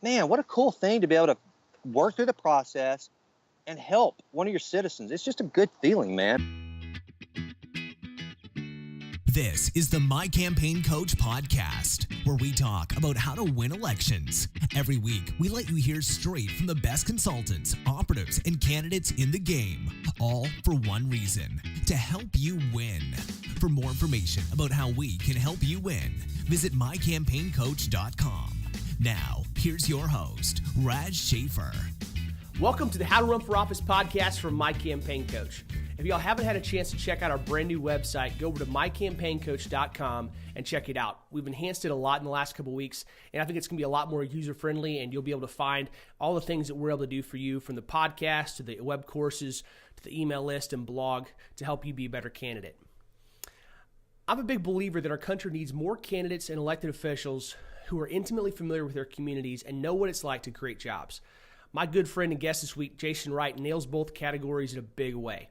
man, what a cool thing to be able to work through the process and help one of your citizens. It's just a good feeling, man. This is the My Campaign Coach podcast, where we talk about how to win elections. Every week, we let you hear straight from the best consultants, operatives, and candidates in the game, all for one reason: to help you win. For more information about how we can help you win, visit mycampaigncoach.com. Now, here's your host, Raj Schaefer. Welcome to the How to Run for Office podcast from My Campaign Coach. If y'all haven't had a chance to check out our brand new website, go over to mycampaigncoach.com and check it out. We've enhanced it a lot in the last couple of weeks, and I think it's going to be a lot more user-friendly, and you'll be able to find all the things that we're able to do for you, from the podcast to the web courses to the email list and blog, to help you be a better candidate. I'm a big believer that our country needs more candidates and elected officials who are intimately familiar with their communities and know what it's like to create jobs. My good friend and guest this week, Jason Wright, nails both categories in a big way.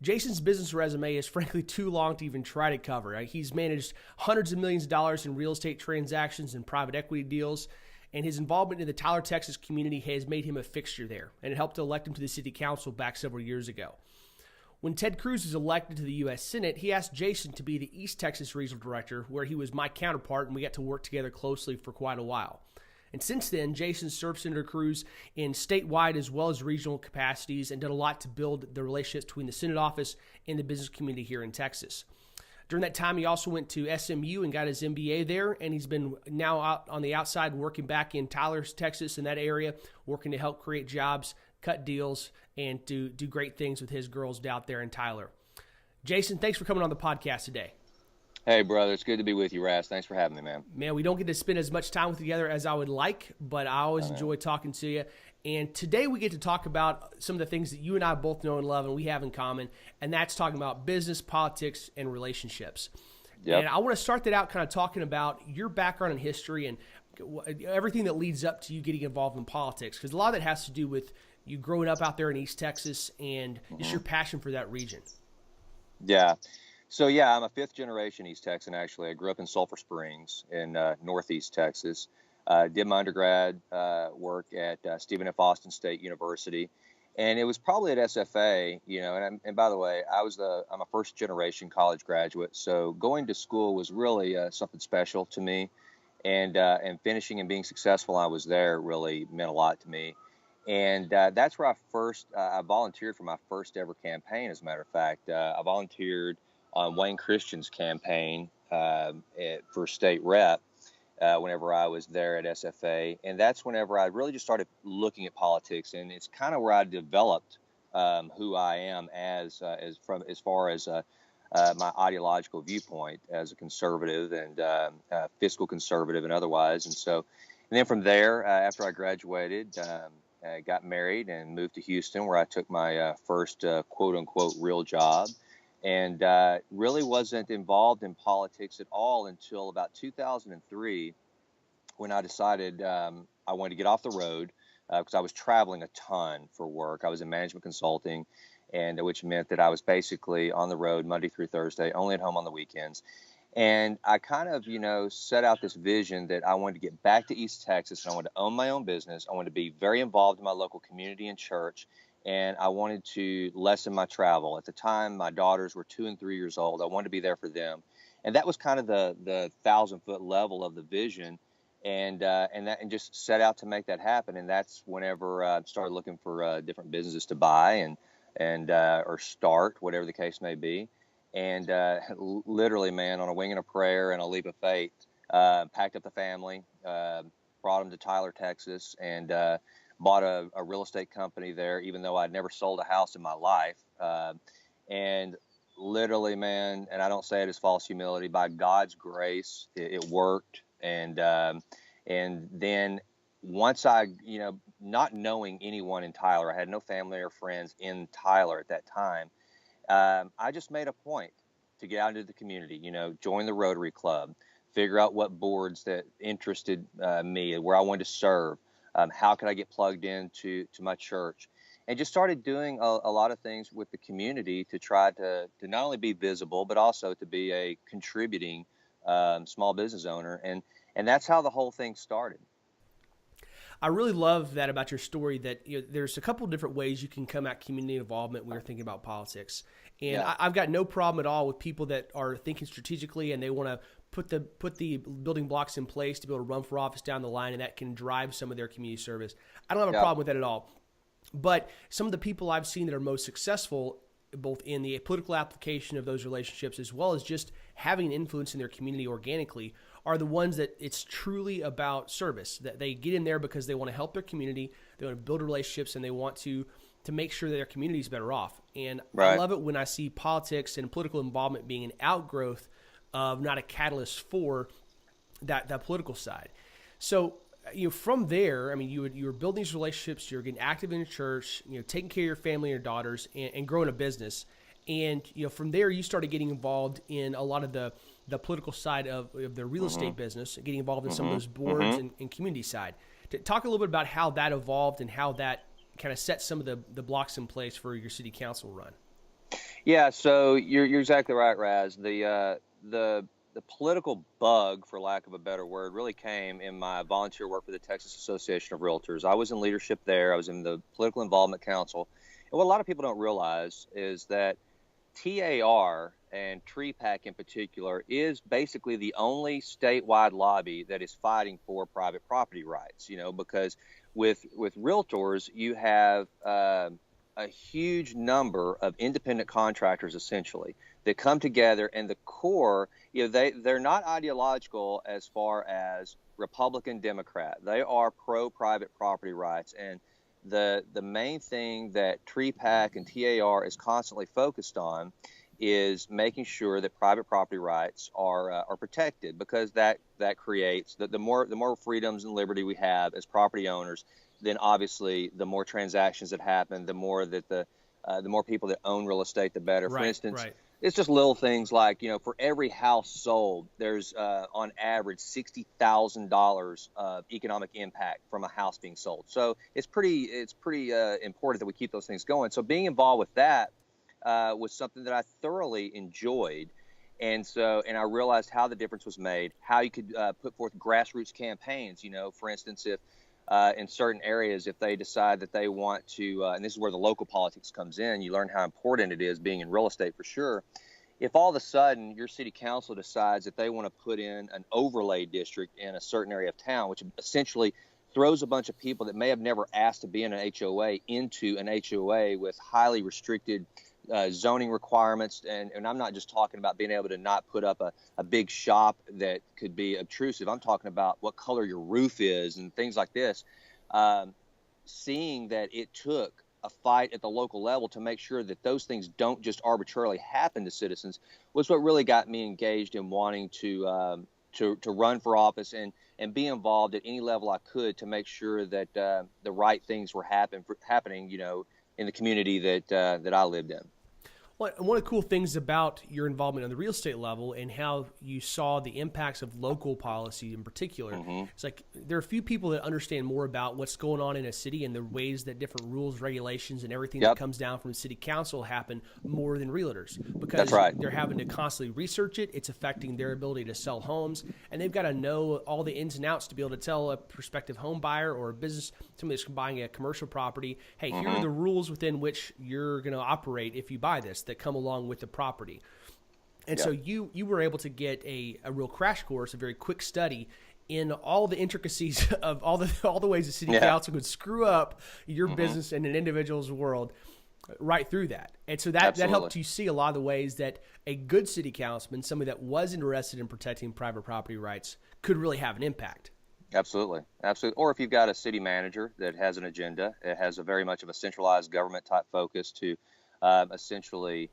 Jason's business resume is frankly too long to even try to cover. He's managed hundreds of millions of dollars in real estate transactions and private equity deals, and his involvement in the Tyler, Texas community has made him a fixture there, and it helped to elect him to the City Council back several years ago. When Ted Cruz was elected to the U.S. Senate, he asked Jason to be the East Texas Regional Director, where he was my counterpart, and we got to work together closely for quite a while. And since then, Jason served Senator Cruz in statewide as well as regional capacities and did a lot to build the relationships between the Senate office and the business community here in Texas. During that time, he also went to SMU and got his MBA there, and he's been now out on the outside working back in Tyler, Texas, in that area, working to help create jobs, cut deals, and do great things with his girls out there in Tyler. Jason, thanks for coming on the podcast today. Hey, brother, it's good to be with you, Raz. Thanks for having me, man. Man, we don't get to spend as much time together as I would like, but I always enjoy talking to you. And today we get to talk about some of the things that you and I both know and love and we have in common, and that's talking about business, politics, and relationships. Yep. And I want to start that out kind of talking about your background and history and everything that leads up to you getting involved in politics, because a lot of that has to do with you growing up out there in East Texas and just your passion for that region. Yeah. So, yeah, I'm a fifth-generation East Texan, actually. I grew up in Sulphur Springs in northeast Texas. Did my undergrad work at Stephen F. Austin State University. And it was probably at SFA, and by the way, I'm a first-generation college graduate. So going to school was really something special to me. And finishing and being successful, I was there, really meant a lot to me. And that's where I volunteered for my first ever campaign, as a matter of fact. I volunteered on Wayne Christian's campaign for state rep whenever I was there at SFA. And that's whenever I really just started looking at politics. And it's kind of where I developed who I am as far as my ideological viewpoint as a conservative and fiscal conservative and otherwise. And then from there, after I graduated, I got married and moved to Houston, where I took my first quote unquote real job. And really wasn't involved in politics at all until about 2003, when I decided I wanted to get off the road because I was traveling a ton for work. I was in management consulting, and which meant that I was basically on the road Monday through Thursday, only at home on the weekends. And I kind of, set out this vision that I wanted to get back to East Texas, and I wanted to own my own business. I wanted to be very involved in my local community and church. And I wanted to lessen my travel. At the time, my daughters were 2 and 3 years old. I wanted to be there for them. And that was kind of the 1,000-foot level of the vision, and just set out to make that happen. And that's whenever I started looking for different businesses to buy and or start, whatever the case may be. And literally, man, on a wing and a prayer and a leap of faith, packed up the family, brought them to Tyler, Texas, and bought a real estate company there, even though I'd never sold a house in my life. And literally, man, and I don't say it as false humility, by God's grace, it worked. And then once I, not knowing anyone in Tyler, I had no family or friends in Tyler at that time. I just made a point to get out into the community, join the Rotary Club, figure out what boards that interested me, where I wanted to serve. How could I get plugged into my church? And just started doing a lot of things with the community to try to not only be visible, but also to be a contributing small business owner. And that's how the whole thing started. I really love that about your story, that there's a couple of different ways you can come at community involvement when you're thinking about politics. And Yeah. I've got no problem at all with people that are thinking strategically and they want to put the building blocks in place to be able to run for office down the line, and that can drive some of their community service. I don't have a problem with that at all. But some of the people I've seen that are most successful, both in the political application of those relationships as well as just having an influence in their community organically, are the ones that it's truly about service, that they get in there because they want to help their community, they want to build relationships, and they want to make sure that their community is better off. And I love it when I see politics and political involvement being an outgrowth of, not a catalyst for that political side. So, from there, I mean, you were building these relationships, you're getting active in your church, taking care of your family and your daughters, and growing a business. And, from there, you started getting involved in a lot of the political side of the real estate business, getting involved in some of those boards and community side. Talk a little bit about how that evolved and how that kind of set some of the blocks in place for your city council run. Yeah, so you're exactly right, Raz. The political bug, for lack of a better word, really came in my volunteer work for the Texas Association of Realtors. I was in leadership there. I was in the Political Involvement Council. And what a lot of people don't realize is that TAR and TREPAC in particular is basically the only statewide lobby that is fighting for private property rights, because with realtors, you have a huge number of independent contractors, essentially, that come together, and the core, they're not ideological as far as Republican, Democrat. They are pro private property rights, and the main thing that TREPAC and TAR is constantly focused on is making sure that private property rights are protected, because that creates the more freedoms and liberty we have as property owners, then obviously the more transactions that happen, the more that the more people that own real estate, the better. For instance, it's just little things like, for every house sold, there's on average $60,000 of economic impact from a house being sold. So it's pretty important that we keep those things going. So being involved with that was something that I thoroughly enjoyed. And I realized how the difference was made, how you could put forth grassroots campaigns. For instance, if in certain areas, if they decide that they want to, and this is where the local politics comes in, you learn how important it is being in real estate for sure. If all of a sudden your city council decides that they want to put in an overlay district in a certain area of town, which essentially throws a bunch of people that may have never asked to be in an HOA into an HOA with highly restricted zoning requirements, and I'm not just talking about being able to not put up a big shop that could be obtrusive. I'm talking about what color your roof is and things like this. Seeing that it took a fight at the local level to make sure that those things don't just arbitrarily happen to citizens was what really got me engaged in wanting to run for office and be involved at any level I could to make sure that the right things were happening, in the community that I lived in. Well, one of the cool things about your involvement on the real estate level and how you saw the impacts of local policy in particular, it's like there are a few people that understand more about what's going on in a city and the ways that different rules, regulations, and everything that comes down from the city council happen more than realtors, because they're having to constantly research it. It's affecting their ability to sell homes, and they've got to know all the ins and outs to be able to tell a prospective home buyer or a business, somebody that's buying a commercial property, hey, here are the rules within which you're going to operate if you buy this, that come along with the property. And so you were able to get a real crash course, a very quick study in all the intricacies of all the ways the city council could screw up your business and an individual's world right through that. And so that helped you see a lot of the ways that a good city councilman, somebody that was interested in protecting private property rights, could really have an impact. Absolutely. Or if you've got a city manager that has an agenda, it has a very much of a centralized government type focus to essentially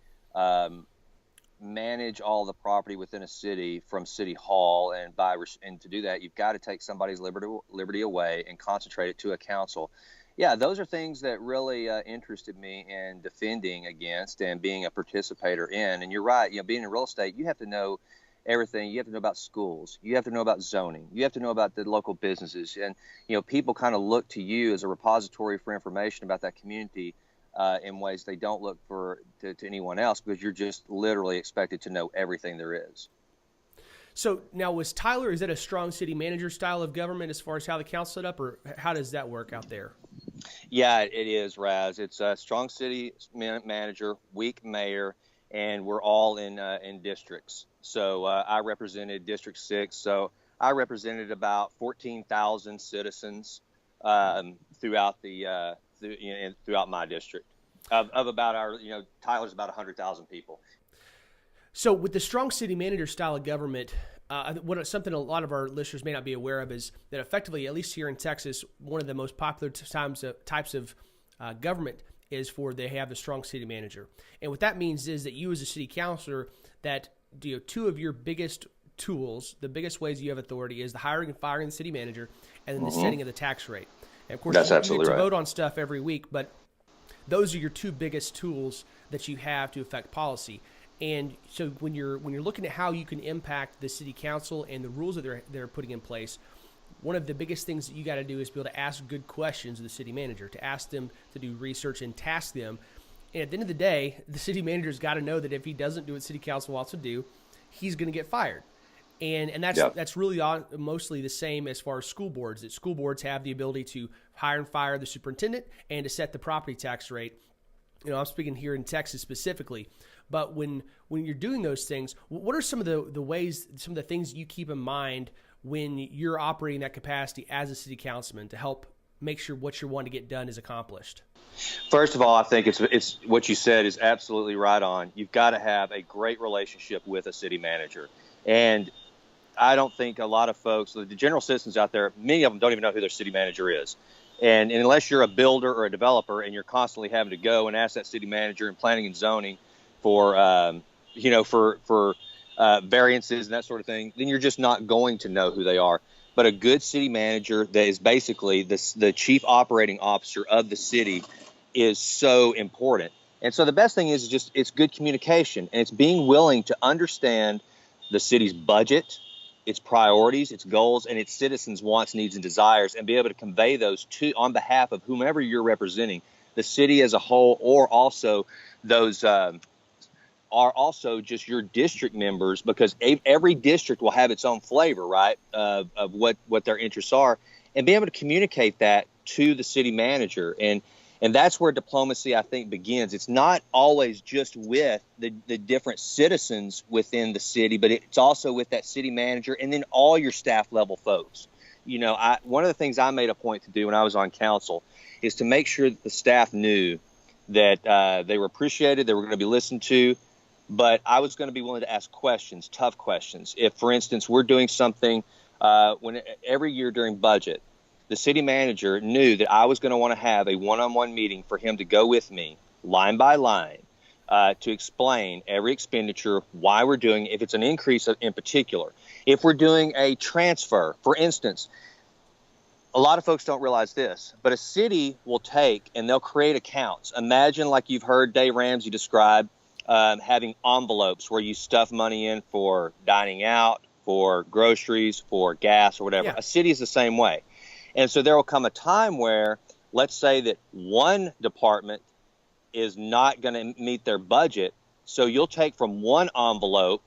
manage all the property within a city from City Hall, and to do that, you've got to take somebody's liberty away and concentrate it to a council. Yeah, those are things that really interested me in defending against and being a participator in. And you're right, being in real estate, you have to know everything. You have to know about schools. You have to know about zoning. You have to know about the local businesses. And, people kind of look to you as a repository for information about that community in ways they don't look to anyone else, because you're just literally expected to know everything there is. So now is that a strong city manager style of government as far as how the council's set up, or how does that work out there? Yeah, it is, Raz. It's a strong city manager, weak mayor, and we're all in districts. So I represented District 6, so I represented about 14,000 citizens throughout throughout my district. Of about Tyler's about 100,000 people. So with the strong city manager style of government, something a lot of our listeners may not be aware of is that effectively, at least here in Texas, one of the most popular types of government is they have a strong city manager. And what that means is that you as a city councilor, that two of your biggest tools, the biggest ways you have authority is the hiring and firing the city manager, and then the setting of the tax rate. And of course, that's you absolutely get to right. vote on stuff every week, but those are your two biggest tools that you have to affect policy. And so when you're looking at how you can impact the city council and the rules that they're putting in place, one of the biggest things that you got to do is be able to ask good questions of the city manager, to ask them to do research and task them. And at the end of the day, the city manager's got to know that if he doesn't do what city council wants to do, he's going to get fired. And that's really mostly the same as far as school boards. That school boards have the ability to hire and fire the superintendent and to set the property tax rate. I'm speaking here in Texas specifically. But when you're doing those things, what are some of the ways, some of the things you keep in mind when you're operating that capacity as a city councilman to help make sure what you're wanting to get done is accomplished? First of all, I think it's what you said is absolutely right on. You've got to have a great relationship with a city manager. And I don't think a lot of folks, the general citizens out there, many of them don't even know who their city manager is. And unless you're a builder or a developer and you're constantly having to go and ask that city manager in planning and zoning for variances and that sort of thing, then you're just not going to know who they are. But a good city manager that is basically the chief operating officer of the city is so important. And so the best thing is just it's good communication, and it's being willing to understand the city's budget, its priorities, its goals, and its citizens' wants, needs, and desires, and be able to convey those on behalf of whomever you're representing, the city as a whole, or also those are also just your district members, because every district will have its own flavor, right, of what their interests are, and be able to communicate that to the city manager. And that's where diplomacy, I think, begins. It's not always just with the different citizens within the city, but it's also with that city manager and then all your staff level folks. One of the things I made a point to do when I was on council is to make sure that the staff knew that they were appreciated, they were going to be listened to, but I was going to be willing to ask questions, tough questions. If, for instance, we're doing something every year during budget, the city manager knew that I was going to want to have a one-on-one meeting for him to go with me line by line to explain every expenditure, why we're doing it, if it's an increase in particular. If we're doing a transfer, for instance, a lot of folks don't realize this, but a city will take and they'll create accounts. Imagine, like you've heard Dave Ramsey describe, having envelopes where you stuff money in for dining out, for groceries, for gas or whatever. Yeah. A city is the same way. And so there will come a time where, let's say that one department is not going to meet their budget. So you'll take from one envelope,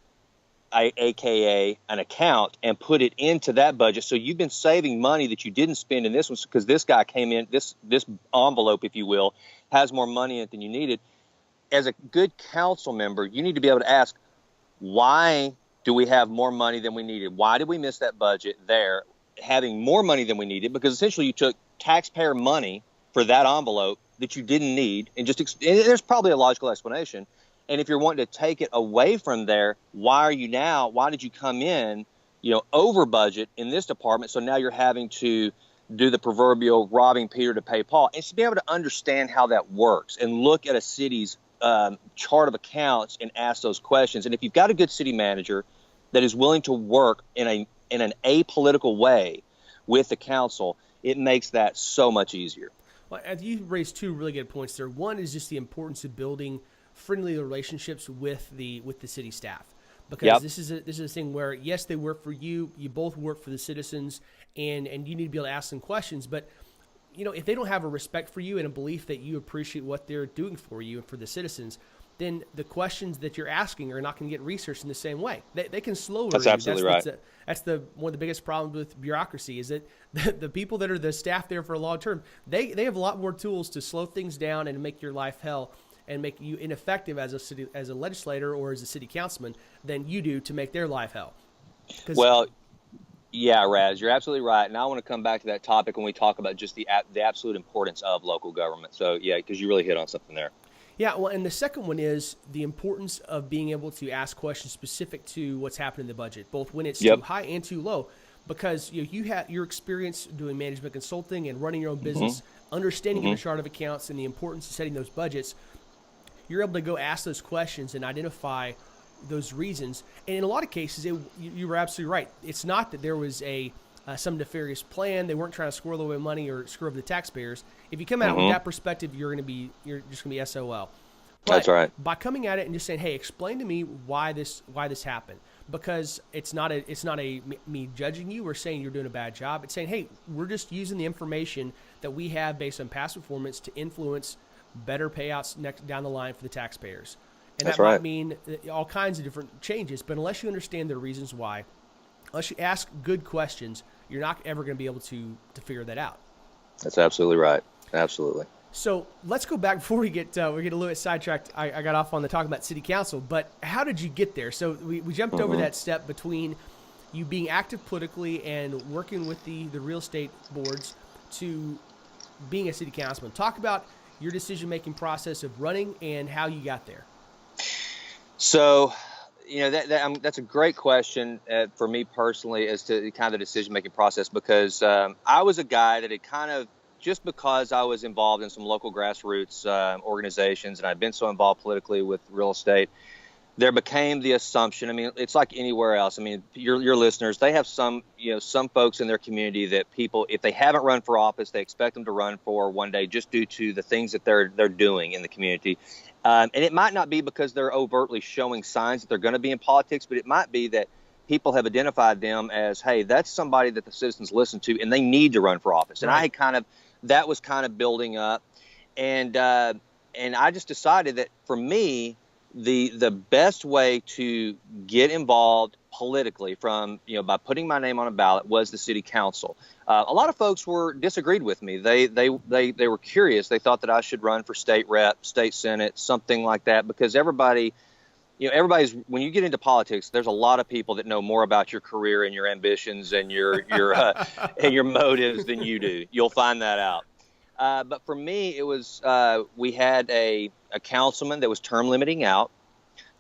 AKA an account, and put it into that budget. So you've been saving money that you didn't spend in this one because this guy came in, this envelope, if you will, has more money in it than you needed. As a good council member, you need to be able to ask, why do we have more money than we needed? Why did we miss that budget there, having more money than we needed? Because essentially you took taxpayer money for that envelope that you didn't need, and there's probably a logical explanation. And if you're wanting to take it away from there, why did you come in, over budget in this department? So now you're having to do the proverbial robbing Peter to pay Paul. And to be able to understand how that works and look at a city's chart of accounts and ask those questions. And if you've got a good city manager that is willing to work in an apolitical way with the council, it makes that so much easier. Well, you raised two really good points there. One is just the importance of building friendly relationships with the city staff, because this is a thing where, yes, they work for you, you both work for the citizens, and you need to be able to ask them questions. But if they don't have a respect for you and a belief that you appreciate what they're doing for you and for the citizens, then the questions that you're asking are not going to get researched in the same way. They can slow That's review. absolutely right. That's one of the biggest problems with bureaucracy is that the people that are the staff there for a long term, they have a lot more tools to slow things down and make your life hell and make you ineffective as a legislator or as a city councilman than you do to make their life hell. Well, yeah, Raz, you're absolutely right. And I want to come back to that topic when we talk about just the absolute importance of local government. So, yeah, because you really hit on something there. Yeah, well, and the second one is the importance of being able to ask questions specific to what's happening in the budget, both when it's too high and too low, because you have your experience doing management consulting and running your own business, understanding the chart of accounts and the importance of setting those budgets. You're able to go ask those questions and identify those reasons. And in a lot of cases, you were absolutely right. It's not that there was some nefarious plan. They weren't trying to squirrel away money or screw over the taxpayers. If you come out with that perspective, you're just going to be SOL. But that's right. By coming at it and just saying, "Hey, explain to me why this happened," because it's not me judging you or saying you're doing a bad job. It's saying, "Hey, we're just using the information that we have based on past performance to influence better payouts down the line for the taxpayers." And that's that right. might mean all kinds of different changes, but unless you understand the reasons why, unless you ask good questions, you're not ever going to be able to figure that out. That's absolutely right. Absolutely. So let's go back before we get a little bit sidetracked. I got off on the talk about city council, but how did you get there? So we jumped over that step between you being active politically and working with the real estate boards to being a city councilman. Talk about your decision-making process of running and how you got there. So, that's a great question for me personally as to kind of the decision-making process, because I was a guy that had kind of, just because I was involved in some local grassroots organizations and I'd been so involved politically with real estate, there became the assumption. I mean, it's like anywhere else. I mean, your listeners, they have some folks in their community that people, if they haven't run for office, they expect them to run for one day just due to the things that they're doing in the community. And it might not be because they're overtly showing signs that they're going to be in politics, but it might be that people have identified them as, hey, that's somebody that the citizens listen to and they need to run for office. And right. That was kind of building up. And I just decided that for me, the best way to get involved politically by putting my name on a ballot was the city council. A lot of folks disagreed with me. They were curious. They thought that I should run for state rep, state senate, something like that, because everybody's, when you get into politics, there's a lot of people that know more about your career and your ambitions and your and your motives than you do. You'll find that out. But for me, it was we had a councilman that was term limiting out,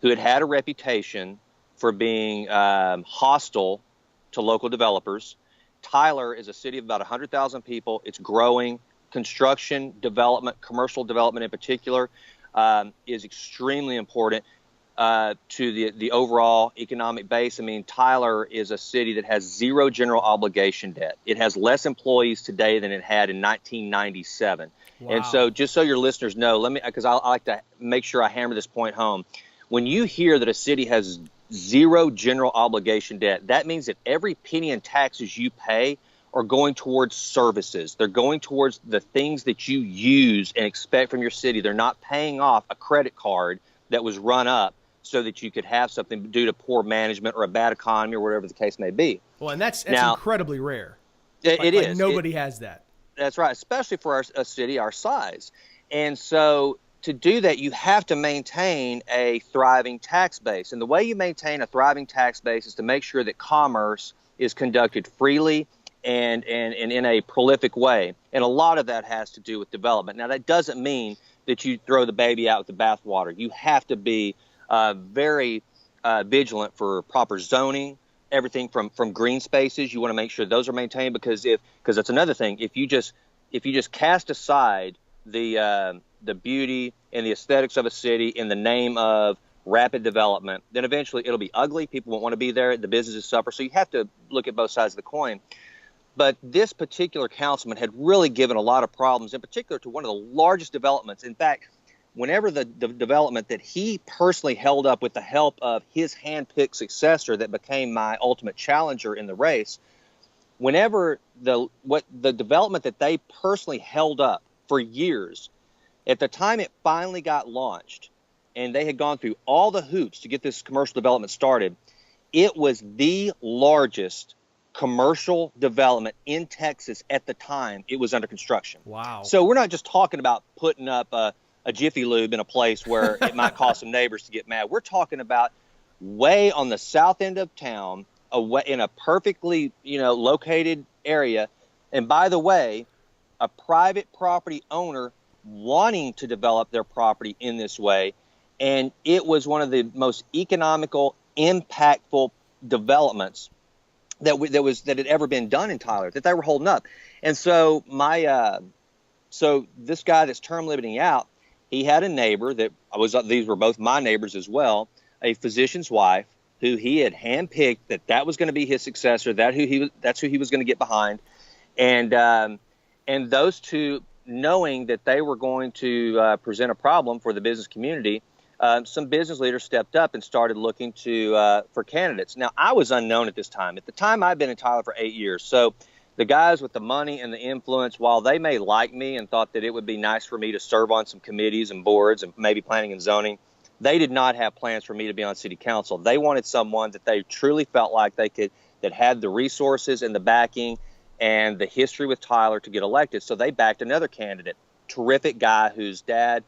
who had a reputation for being hostile to local developers. Tyler is a city of about 100,000 people. It's growing. Construction development, commercial development in particular, is extremely important to the overall economic base. I mean, Tyler is a city that has zero general obligation debt. It has less employees today than it had in 1997. Wow. And so just so your listeners know, because I like to make sure I hammer this point home. When you hear that a city has zero general obligation debt, that means that every penny in taxes you pay are going towards services. They're going towards the things that you use and expect from your city. They're not paying off a credit card that was run up so that you could have something due to poor management or a bad economy or whatever the case may be. Well, and that's incredibly rare. It is. Nobody has that. That's right, especially for a city our size. And so to do that, you have to maintain a thriving tax base. And the way you maintain a thriving tax base is to make sure that commerce is conducted freely and in a prolific way. And a lot of that has to do with development. Now, that doesn't mean that you throw the baby out with the bathwater. You have to be very vigilant for proper zoning, everything from green spaces. You want to make sure those are maintained, because that's another thing. If you just cast aside the beauty and the aesthetics of a city in the name of rapid development, then eventually it'll be ugly. People won't want to be there. The businesses suffer. So you have to look at both sides of the coin. But this particular councilman had really given a lot of problems, in particular to one of the largest developments. In fact, whenever the development that he personally held up with the help of his hand-picked successor that became my ultimate challenger in the race, whenever the development that they personally held up for years, at the time it finally got launched, and they had gone through all the hoops to get this commercial development started. It was the largest commercial development in Texas at the time it was under construction. Wow. So we're not just talking about putting up a Jiffy Lube in a place where it might cause some neighbors to get mad. We're talking about way on the south end of town, away in a perfectly, located area. And by the way, a private property owner wanting to develop their property in this way. And it was one of the most economical, impactful developments that had ever been done in Tyler, that they were holding up. And so so this guy that's term limiting out, he had a neighbor these were both my neighbors as well, a physician's wife who he had handpicked that was going to be his successor, that's who he was going to get behind. And those two, knowing that they were going to present a problem for the business community, some business leaders stepped up and started looking for candidates. Now, I was unknown at this time. At the time, I'd been in Tyler for 8 years. So the guys with the money and the influence, while they may like me and thought that it would be nice for me to serve on some committees and boards and maybe planning and zoning, they did not have plans for me to be on city council. They wanted someone that they truly felt like that had the resources and the backing and the history with Tyler to get elected. So they backed another candidate, terrific guy whose dad,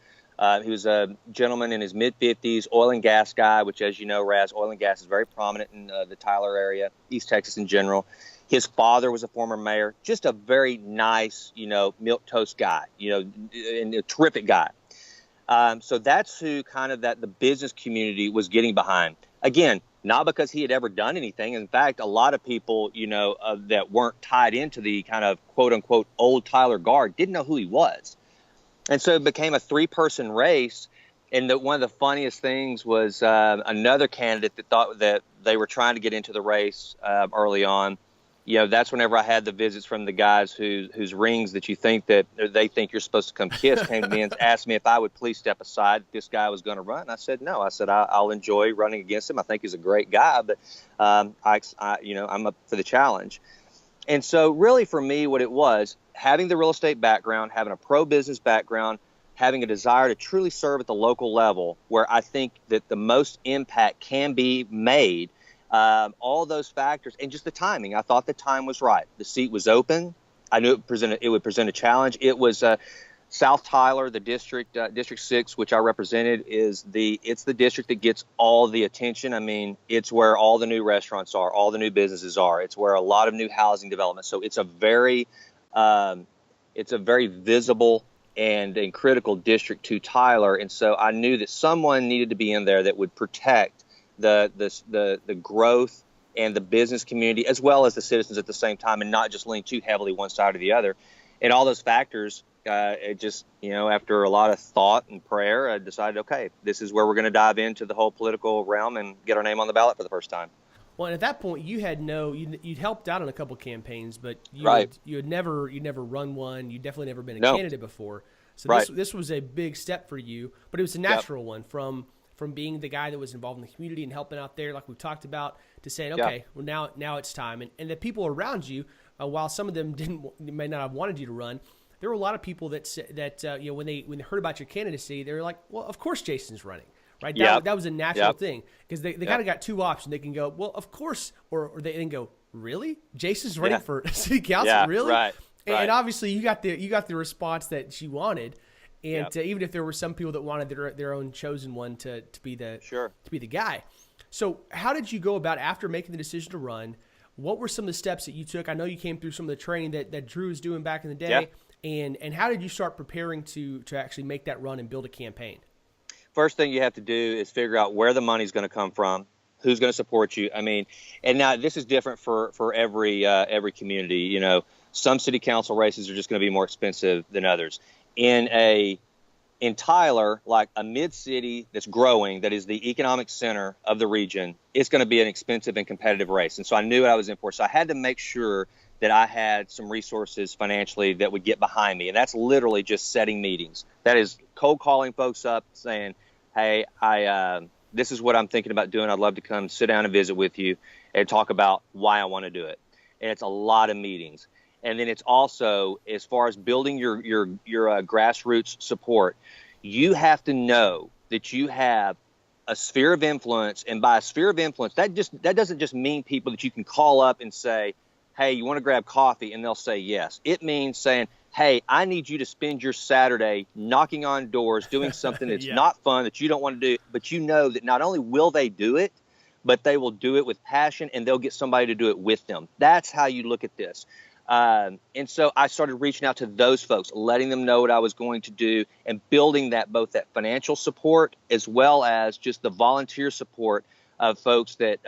he was a gentleman in his mid-50s, oil and gas guy, which, as you know, Raz, oil and gas is very prominent in the Tyler area, East Texas in general. His father was a former mayor, just a very nice, milquetoast guy, and a terrific guy. So that's who kind of the business community was getting behind. Again, not because he had ever done anything. In fact, a lot of people, that weren't tied into the kind of quote unquote old Tyler guard didn't know who he was. And so it became a 3-person race. And one of the funniest things was another candidate that thought that they were trying to get into the race early on. That's whenever I had the visits from the guys whose rings that they think you're supposed to come kiss came to me and asked me if I would please step aside. This guy was going to run. I said no. I said I'll enjoy running against him. I think he's a great guy, but I'm up for the challenge. And so really for me, what it was, having the real estate background, having a pro-business background, having a desire to truly serve at the local level where I think that the most impact can be made, all those factors, and just the timing. I thought the time was right. The seat was open. I knew it would present a challenge. It was South Tyler, the district 6, which I represented, it's the district that gets all the attention. I mean, it's where all the new restaurants are, all the new businesses are. It's where a lot of new housing development. So it's a very visible and critical district to Tyler. And so I knew that someone needed to be in there that would protect the growth and the business community as well as the citizens at the same time, and not just lean too heavily one side or the other. And all those factors, it just, after a lot of thought and prayer, I decided, okay, this is where we're going to dive into the whole political realm and get our name on the ballot for the first time. Well, and at that point, you had you'd helped out in a couple campaigns, but you had never run one. You'd definitely never been a candidate before. So this was a big step for you, but it was a natural one from being the guy that was involved in the community and helping out there, like we talked about, to saying, okay, well now it's time. And the people around you, while some of them may not have wanted you to run, there were a lot of people that when they heard about your candidacy, they were like, well, of course Jason's running. Right. That was a natural thing, because they kind of got two options. They can go, well, of course, or they can go, really? Jason's running for city council? Really? Right. And obviously you got the response that she wanted. And even if there were some people that wanted their own chosen one to be the guy. So how did you go about, after making the decision to run, what were some of the steps that you took? I know you came through some of the training that Drew was doing back in the day. And how did you start preparing to actually make that run and build a campaign? First thing you have to do is figure out where the money's going to come from, who's going to support you. I mean, and now this is different for every community. Some city council races are just going to be more expensive than others. In Tyler, like a mid-city that's growing, that is the economic center of the region, it's going to be an expensive and competitive race. And so I knew what I was in for. So I had to make sure that I had some resources financially that would get behind me. And that's literally just setting meetings. That is cold calling folks up saying, hey, this is what I'm thinking about doing. I'd love to come sit down and visit with you and talk about why I want to do it. And it's a lot of meetings. And then it's also, as far as building your grassroots support, you have to know that you have a sphere of influence. And by a sphere of influence, that doesn't just mean people that you can call up and say, hey, you want to grab coffee? And they'll say yes. It means saying, hey, I need you to spend your Saturday knocking on doors, doing something that's not fun, that you don't want to do, but you know that not only will they do it, but they will do it with passion, and they'll get somebody to do it with them. That's how you look at this. And so I started reaching out to those folks, letting them know what I was going to do, and building that, both that financial support as well as just the volunteer support of folks that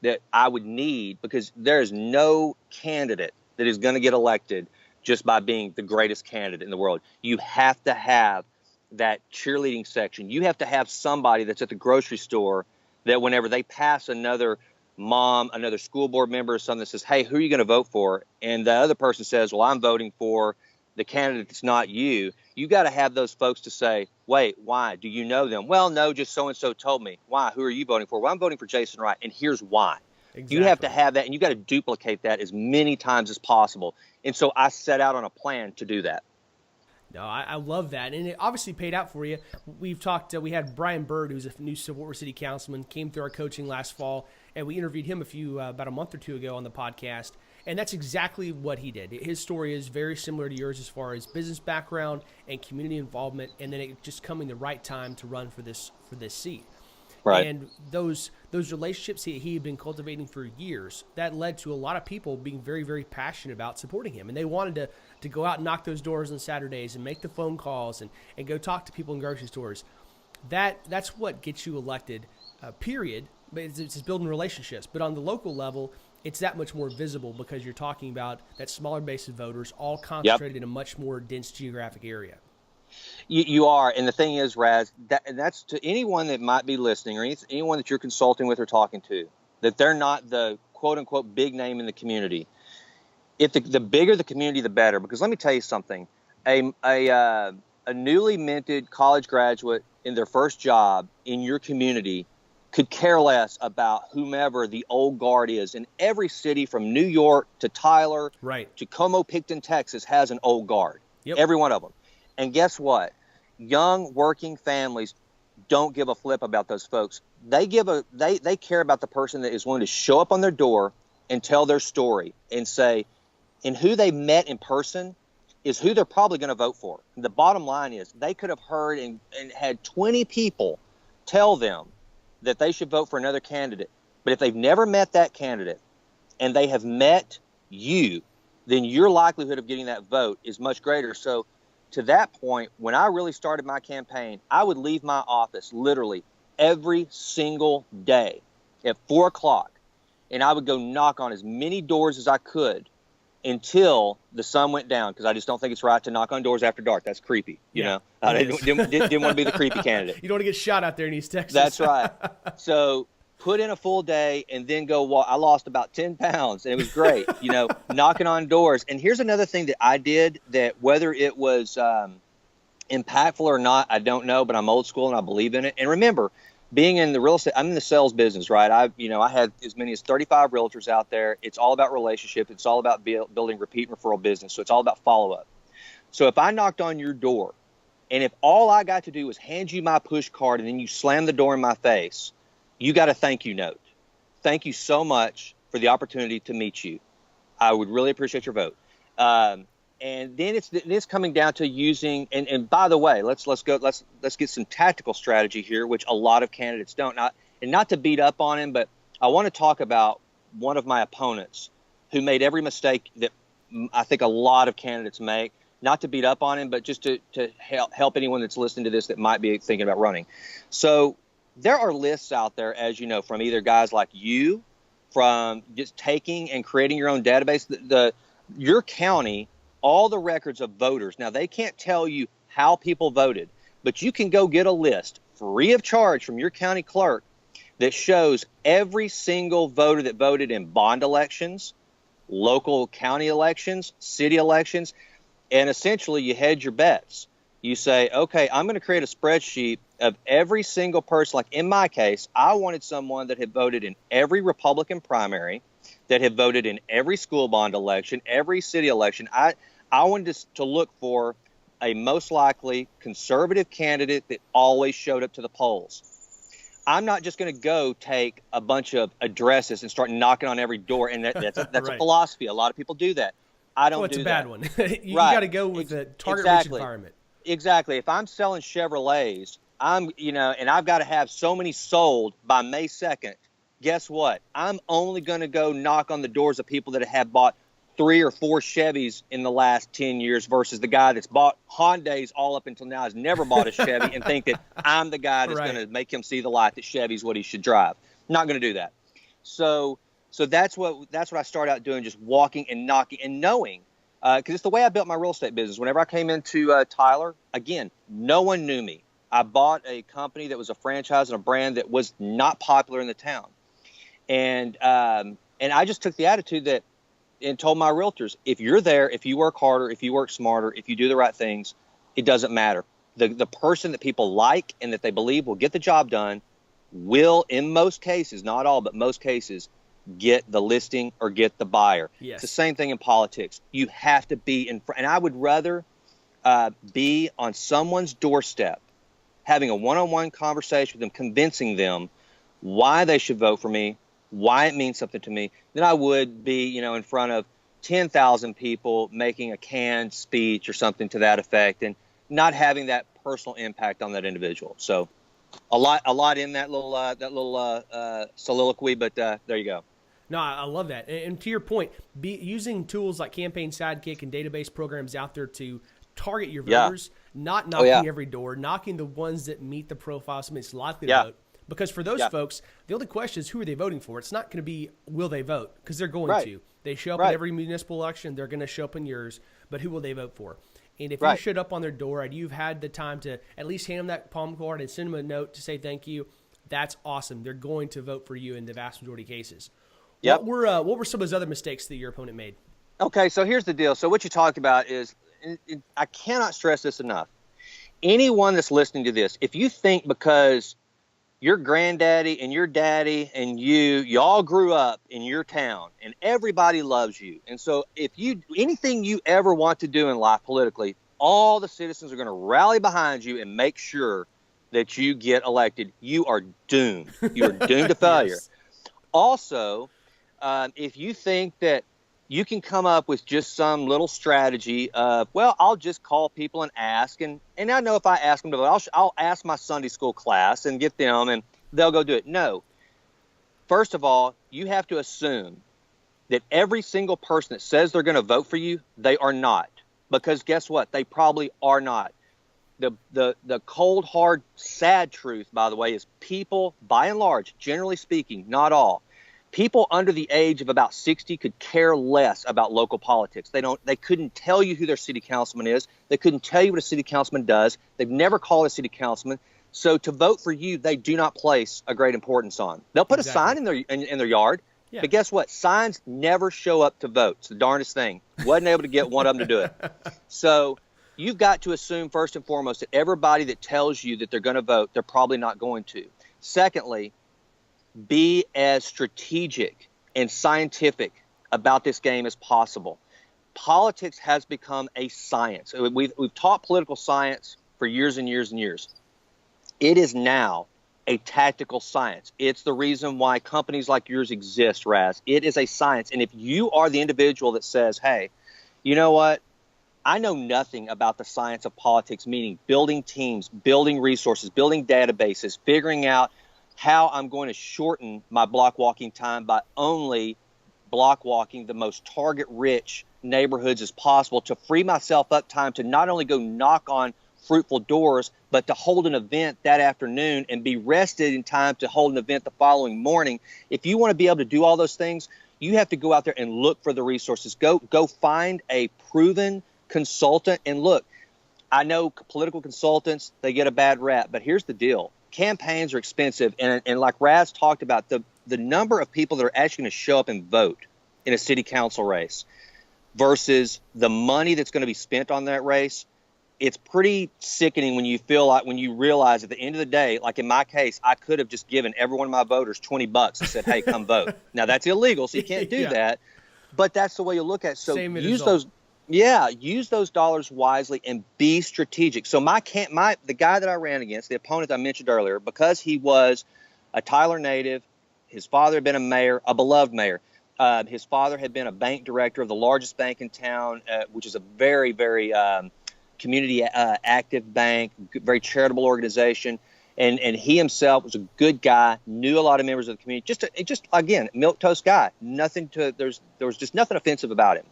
that I would need, because there is no candidate that is going to get elected just by being the greatest candidate in the world. You have to have that cheerleading section. You have to have somebody that's at the grocery store that whenever they pass another mom, another school board member or something that says, hey, who are you going to vote for? And the other person says, well, I'm voting for the candidate that's not you. You got to have those folks to say, wait, why? Do you know them? Well, no, just so-and-so told me. Why? Who are you voting for? Well, I'm voting for Jason Wright, and here's why. Exactly. You have to have that, and you got to duplicate that as many times as possible. And so I set out on a plan to do that. No, I love that, and it obviously paid out for you. We've talked. We had Brian Bird, who's a new Civil War City Councilman, came through our coaching last fall, and we interviewed him about a month or two ago on the podcast. And that's exactly what he did. His story is very similar to yours as far as business background and community involvement, and then it just coming the right time to run for this seat. Right. And those relationships he had been cultivating for years, that led to a lot of people being very, very passionate about supporting him. And they wanted to go out and knock those doors on Saturdays and make the phone calls and go talk to people in grocery stores. That's what gets you elected, period. But it's building relationships. But on the local level, it's that much more visible because you're talking about that smaller base of voters all concentrated in a much more dense geographic area. You are. And the thing is, Raz, that's to anyone that might be listening or anyone that you're consulting with or talking to, that they're not the quote-unquote big name in the community. If the bigger the community, the better. Because let me tell you something. A newly minted college graduate in their first job in your community could care less about whomever the old guard is. In every city from New York to Tyler to Como-Picton, Texas has an old guard. Yep. Every one of them. And guess what? Young working families don't give a flip about those folks. They care about the person that is willing to show up on their door and tell their story and say, and who they met in person is who they're probably going to vote for. And the bottom line is they could have heard and had 20 people tell them that they should vote for another candidate. But if they've never met that candidate and they have met you, then your likelihood of getting that vote is much greater. So to that point, when I really started my campaign, I would leave my office literally every single day at 4 o'clock, and I would go knock on as many doors as I could until the sun went down, because I just don't think it's right to knock on doors after dark. That's creepy, you know. I didn't want to be the creepy candidate. You don't want to get shot out there in East Texas. That's right. So put in a full day and then go walk. I lost about 10 pounds, and it was great, knocking on doors. And here's another thing that I did that, whether it was impactful or not, I don't know, but I'm old school and I believe in it. And remember, being in the real estate, I'm in the sales business, right? I had as many as 35 realtors out there. It's all about relationships. It's all about building repeat and referral business. So it's all about follow-up. So if I knocked on your door, and if all I got to do was hand you my push card and then you slam the door in my face, you got a thank you note. Thank you so much for the opportunity to meet you. I would really appreciate your vote. And then it's coming down to using, and by the way, let's get some tactical strategy here, which a lot of candidates don't. Not to beat up on him, but I want to talk about one of my opponents who made every mistake that I think a lot of candidates make. Not to beat up on him, but just to help anyone that's listening to this that might be thinking about running. So there are lists out there, as you know, from either guys like you, from just taking and creating your own database. Your county, all the records of voters. Now, they can't tell you how people voted, but you can go get a list free of charge from your county clerk that shows every single voter that voted in bond elections, local county elections, city elections, and essentially you hedge your bets. You say, okay, I'm going to create a spreadsheet of every single person. Like in my case, I wanted someone that had voted in every Republican primary, that had voted in every school bond election, every city election. I wanted to look for a most likely conservative candidate that always showed up to the polls. I'm not just going to go take a bunch of addresses and start knocking on every door. And that's Right. a philosophy. A lot of people do that. I don't Well, it's do a bad that. one. You Right. got to go with the target-rich environment. Exactly. If I'm selling Chevrolets, and I've got to have so many sold by May 2nd, guess what? I'm only going to go knock on the doors of people that have bought 3 or 4 Chevys in the last 10 years versus the guy that's bought Hyundais all up until now has never bought a Chevy and think that I'm the guy that's Right. going to make him see the light that Chevy's what he should drive. Not going to do that. So that's what I started out doing, just walking and knocking and knowing, because it's the way I built my real estate business. Whenever I came into Tyler, again, no one knew me. I bought a company that was a franchise and a brand that was not popular in the town. And I just took the attitude that, and told my realtors, if you're there, if you work harder, if you work smarter, if you do the right things, it doesn't matter. The person that people like and that they believe will get the job done will, in most cases, not all, but most cases, get the listing or get the buyer. Yes. It's the same thing in politics. You have to be in front. And I would rather be on someone's doorstep, having a one-on-one conversation with them, convincing them why they should vote for me, why it means something to me, than I would be, in front of 10,000 people making a canned speech or something to that effect and not having that personal impact on that individual. So a lot in that little soliloquy, but there you go. No, I love that. And to your point, using tools like Campaign Sidekick and database programs out there to target your voters, not knocking every door, knocking the ones that meet the profile, somebody's likely to vote. Because for those folks, the only question is, who are they voting for? It's not going to be, will they vote? Because they're going to. They show up at every municipal election. They're going to show up in yours. But who will they vote for? And if you showed up on their door and you've had the time to at least hand them that palm card and send them a note to say thank you, that's awesome. They're going to vote for you in the vast majority of cases. Yep. What were some of those other mistakes that your opponent made? Okay, so here's the deal. So what you talked about is, I cannot stress this enough. Anyone that's listening to this, if you think because your granddaddy and your daddy and you all grew up in your town and everybody loves you. And so if anything you ever want to do in life politically, all the citizens are going to rally behind you and make sure that you get elected. You are doomed. You are doomed to failure. Yes. Also, if you think that you can come up with just some little strategy of, well, I'll just call people and ask. And I know if I ask them to vote, I'll ask my Sunday school class and get them and they'll go do it. No. First of all, you have to assume that every single person that says they're going to vote for you, they are not. Because guess what? They probably are not. The cold, hard, sad truth, by the way, is people, by and large, generally speaking, not all, people under the age of about 60 could care less about local politics. They couldn't tell you who their city councilman is. They couldn't tell you what a city councilman does. They've never called a city councilman. So to vote for you, they do not place a great importance on. They'll put a sign in their yard. Yeah. But guess what? Signs never show up to vote. It's the darndest thing. Wasn't able to get one of them to do it. So you've got to assume first and foremost that everybody that tells you that they're going to vote, they're probably not going to. Secondly, be as strategic and scientific about this game as possible. Politics has become a science. We've taught political science for years and years and years. It is now a tactical science. It's the reason why companies like yours exist, Raz. It is a science. And if you are the individual that says, hey, you know what? I know nothing about the science of politics, meaning building teams, building resources, building databases, figuring out how I'm going to shorten my block walking time by only block walking the most target-rich neighborhoods as possible to free myself up time to not only go knock on fruitful doors, but to hold an event that afternoon and be rested in time to hold an event the following morning. If you want to be able to do all those things, you have to go out there and look for the resources. Go find a proven consultant. And look, I know political consultants, they get a bad rap, but here's the deal. Campaigns are expensive. And like Raz talked about, the number of people that are actually going to show up and vote in a city council race versus the money that's going to be spent on that race, it's pretty sickening when you realize at the end of the day, like in my case, I could have just given every one of my voters $20 and said, hey, come vote. Now that's illegal, so you can't do that, but that's the way you look at it. So Yeah, use those dollars wisely and be strategic. So the guy that I ran against, the opponent I mentioned earlier, because he was a Tyler native, his father had been a mayor, a beloved mayor. His father had been a bank director of the largest bank in town, which is a very, very community active bank, very charitable organization. And he himself was a good guy, knew a lot of members of the community. Just again, milquetoast guy. There was just nothing offensive about him.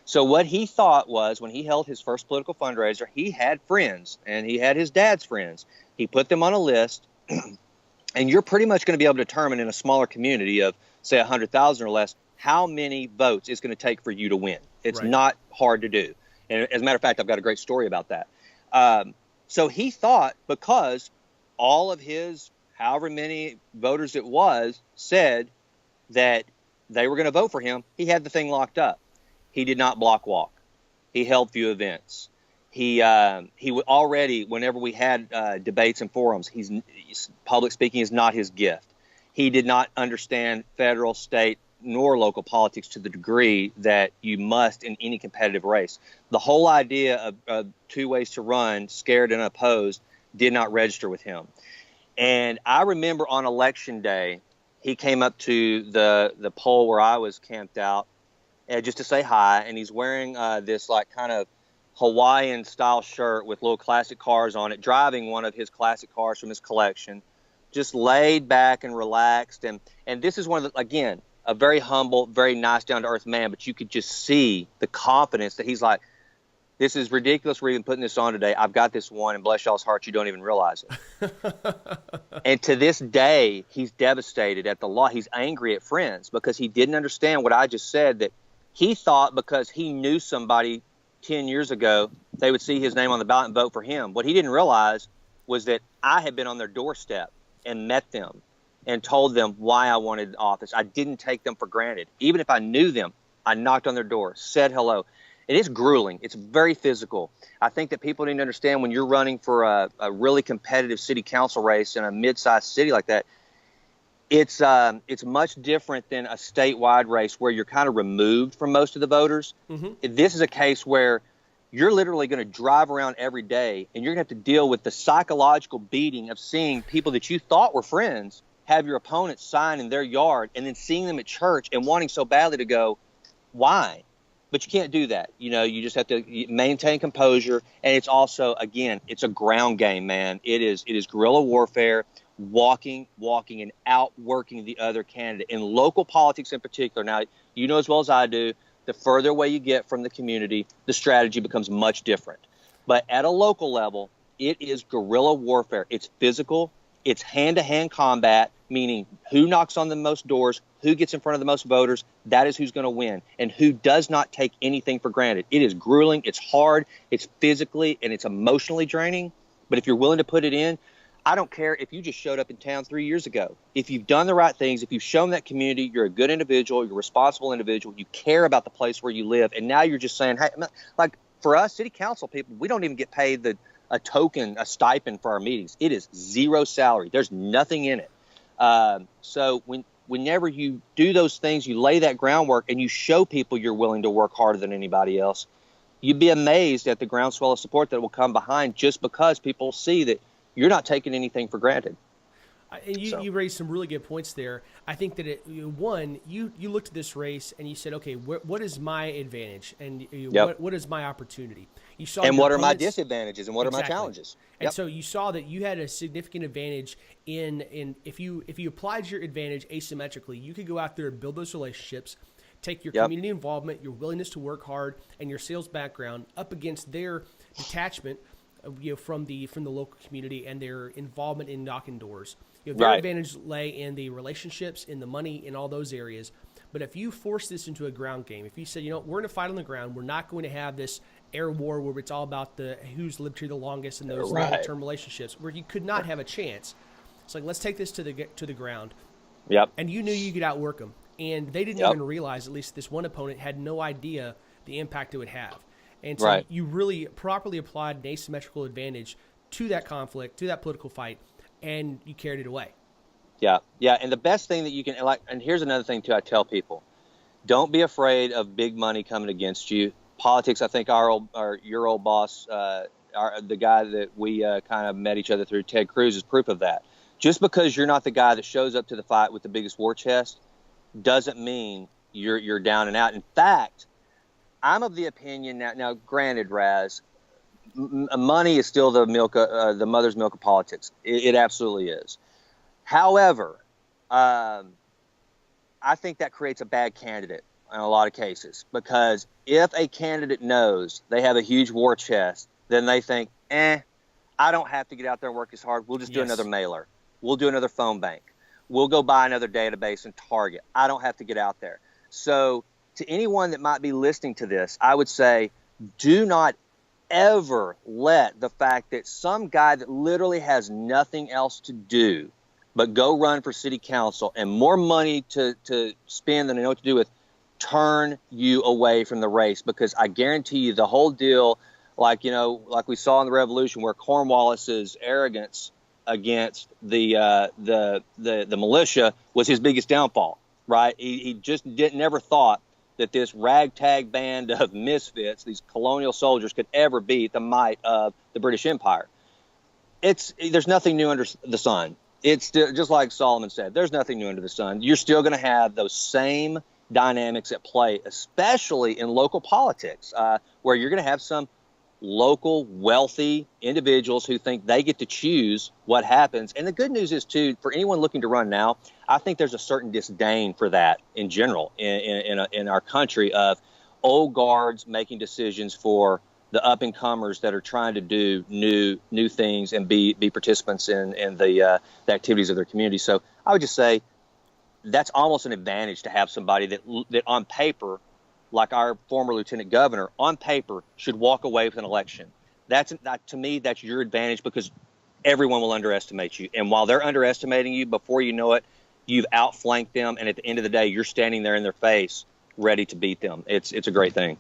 So what he thought was, when he held his first political fundraiser, he had friends, and he had his dad's friends. He put them on a list, and you're pretty much going to be able to determine in a smaller community of, say, 100,000 or less, how many votes it's going to take for you to win. It's not hard to do. And as a matter of fact, I've got a great story about that. So he thought, because all of his, however many voters it was, said that they were going to vote for him, he had the thing locked up. He did not block walk. He held few events. He already, whenever we had debates and forums, public speaking is not his gift. He did not understand federal, state, nor local politics to the degree that you must in any competitive race. The whole idea of two ways to run, scared and opposed, did not register with him. And I remember on election day, he came up to the poll where I was camped out, just to say hi, and he's wearing this like kind of Hawaiian style shirt with little classic cars on it, driving one of his classic cars from his collection, just laid back and relaxed. And this is one of the, again, a very humble, very nice, down to earth man, but you could just see the confidence that he's like, this is ridiculous. We're even putting this on today. I've got this one, and bless y'all's hearts, you don't even realize it. And to this day, he's devastated at the law. He's angry at friends because he didn't understand what I just said, that he thought because he knew somebody 10 years ago, they would see his name on the ballot and vote for him. What he didn't realize was that I had been on their doorstep and met them and told them why I wanted office. I didn't take them for granted. Even if I knew them, I knocked on their door, said hello. It is grueling. It's very physical. I think that people need to understand, when you're running for a really competitive city council race in a mid-sized city like that, it's much different than a statewide race where you're kind of removed from most of the voters. Mm-hmm. This is a case where you're literally going to drive around every day, and you're going to have to deal with the psychological beating of seeing people that you thought were friends have your opponents sign in their yard, and then seeing them at church and wanting so badly to go, why? But you can't do that. You just have to maintain composure. And it's also, again, it's a ground game, man. It is guerrilla warfare, walking and outworking the other candidate. In local politics in particular, now, you know as well as I do, the further away you get from the community, the strategy becomes much different. But at a local level, it is guerrilla warfare. It's physical. It's hand-to-hand combat, meaning who knocks on the most doors, who gets in front of the most voters, that is who's going to win, and who does not take anything for granted. It is grueling, it's hard, it's physically and it's emotionally draining, but if you're willing to put it in, I don't care if you just showed up in town 3 years ago. If you've done the right things, if you've shown that community you're a good individual, you're a responsible individual, you care about the place where you live, and now you're just saying, hey, like for us city council people, we don't even get paid a stipend for our meetings. It is zero salary. There's nothing in it. So whenever you do those things, you lay that groundwork and you show people you're willing to work harder than anybody else, you'd be amazed at the groundswell of support that will come behind, just because people see that you're not taking anything for granted. And you raised some really good points there. I think that you looked at this race and you said, okay, what is my advantage, and what is my opportunity? You saw, and what are my disadvantages, and what are my challenges? And so you saw that you had a significant advantage in if you applied your advantage asymmetrically, you could go out there and build those relationships, take your community involvement, your willingness to work hard, and your sales background up against their detachment, from the local community and their involvement in knocking doors. Their advantage lay in the relationships, in the money, in all those areas. But if you force this into a ground game, if you say, we're going to fight on the ground, we're not going to have this air war where it's all about who's lived here the longest in those long-term relationships, where you could not have a chance. It's like, let's take this to the ground. Yep. And you knew you could outwork them. And they didn't even realize, at least this one opponent had no idea the impact it would have. And so you really properly applied an asymmetrical advantage to that conflict, to that political fight, and you carried it away. Yeah. And the best thing that you can, and here's another thing too, I tell people, don't be afraid of big money coming against you. politics, I think your old boss, the guy that we kind of met each other through, Ted Cruz, is proof of that. Just because you're not the guy that shows up to the fight with the biggest war chest doesn't mean you're down and out. In fact, I'm of the opinion now granted, Raz, money is still the mother's milk of politics. It absolutely is. However, I think that creates a bad candidate in a lot of cases, because if a candidate knows they have a huge war chest, then they think, I don't have to get out there and work as hard. We'll just do another mailer. We'll do another phone bank. We'll go buy another database and Target. I don't have to get out there. So to anyone that might be listening to this, I would say, do not ever let the fact that some guy that literally has nothing else to do but go run for city council and more money to spend than they know what to do with turn you away from the race. Because I guarantee you the whole deal, like we saw in the Revolution, where Cornwallis's arrogance against the militia was his biggest downfall, right? He just never thought that this ragtag band of misfits, these colonial soldiers, could ever beat the might of the British Empire. There's nothing new under the sun. It's still, just like Solomon said, there's nothing new under the sun. You're still going to have those same dynamics at play, especially in local politics, where you're going to have some local wealthy individuals who think they get to choose what happens. And the good news is, too, for anyone looking to run now, I think there's a certain disdain for that in general in our country, of old guards making decisions for the up-and-comers that are trying to do new things and be participants in the activities of their community. So I would just say that's almost an advantage to have somebody that on paper, like our former lieutenant governor, on paper should walk away with an election. To me, that's your advantage, because everyone will underestimate you. And while they're underestimating you, before you know it, you've outflanked them. And at the end of the day, you're standing there in their face, ready to beat them. It's a great thing.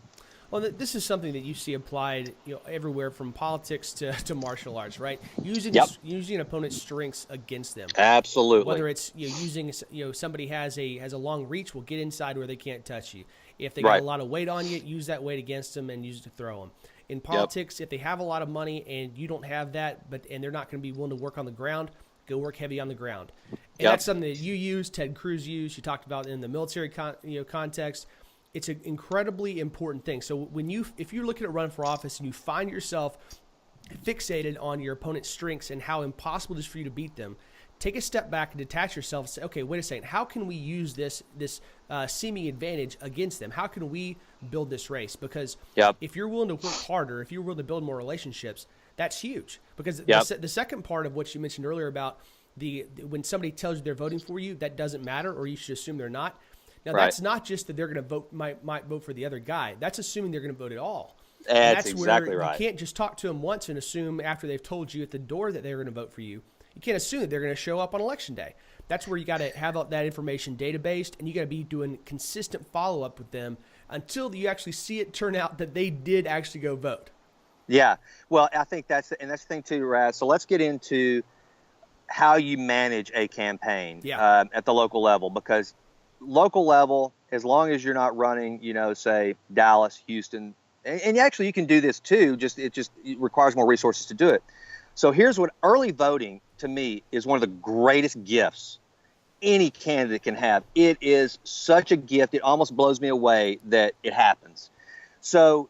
Well, this is something that you see applied, everywhere from politics to martial arts, right? Using an opponent's strengths against them. Absolutely. Whether it's using somebody has a long reach, will get inside where they can't touch you. If they got a lot of weight on you, use that weight against them and use it to throw them. In politics, if they have a lot of money and you don't have that, and they're not going to be willing to work on the ground, go work heavy on the ground. And that's something that you use, Ted Cruz used, you talked about in the military context. It's an incredibly important thing. So if you're looking at running for office and you find yourself fixated on your opponent's strengths and how impossible it is for you to beat them, take a step back and detach yourself and say, okay, wait a second, how can we use this seeming advantage against them? How can we build this race? Because if you're willing to work harder, if you're willing to build more relationships, that's huge. Because the second part of what you mentioned earlier about when somebody tells you they're voting for you, that doesn't matter, or you should assume they're not. Now, that's not just that they're going to vote, might vote for the other guy. That's assuming they're going to vote at all. That's exactly right. You can't just talk to them once and assume after they've told you at the door that they're going to vote for you. You can't assume that they're going to show up on election day. That's where you got to have that information databased, and you got to be doing consistent follow-up with them until you actually see it turn out that they did actually go vote. Yeah. Well, I think that's the thing too, Raz. So let's get into how you manage a campaign at the local level, because local level, as long as you're not running, say Dallas, Houston, and actually you can do this too, it requires more resources to do it. So here's what early voting to me is one of the greatest gifts any candidate can have. It is such a gift. It almost blows me away that it happens. So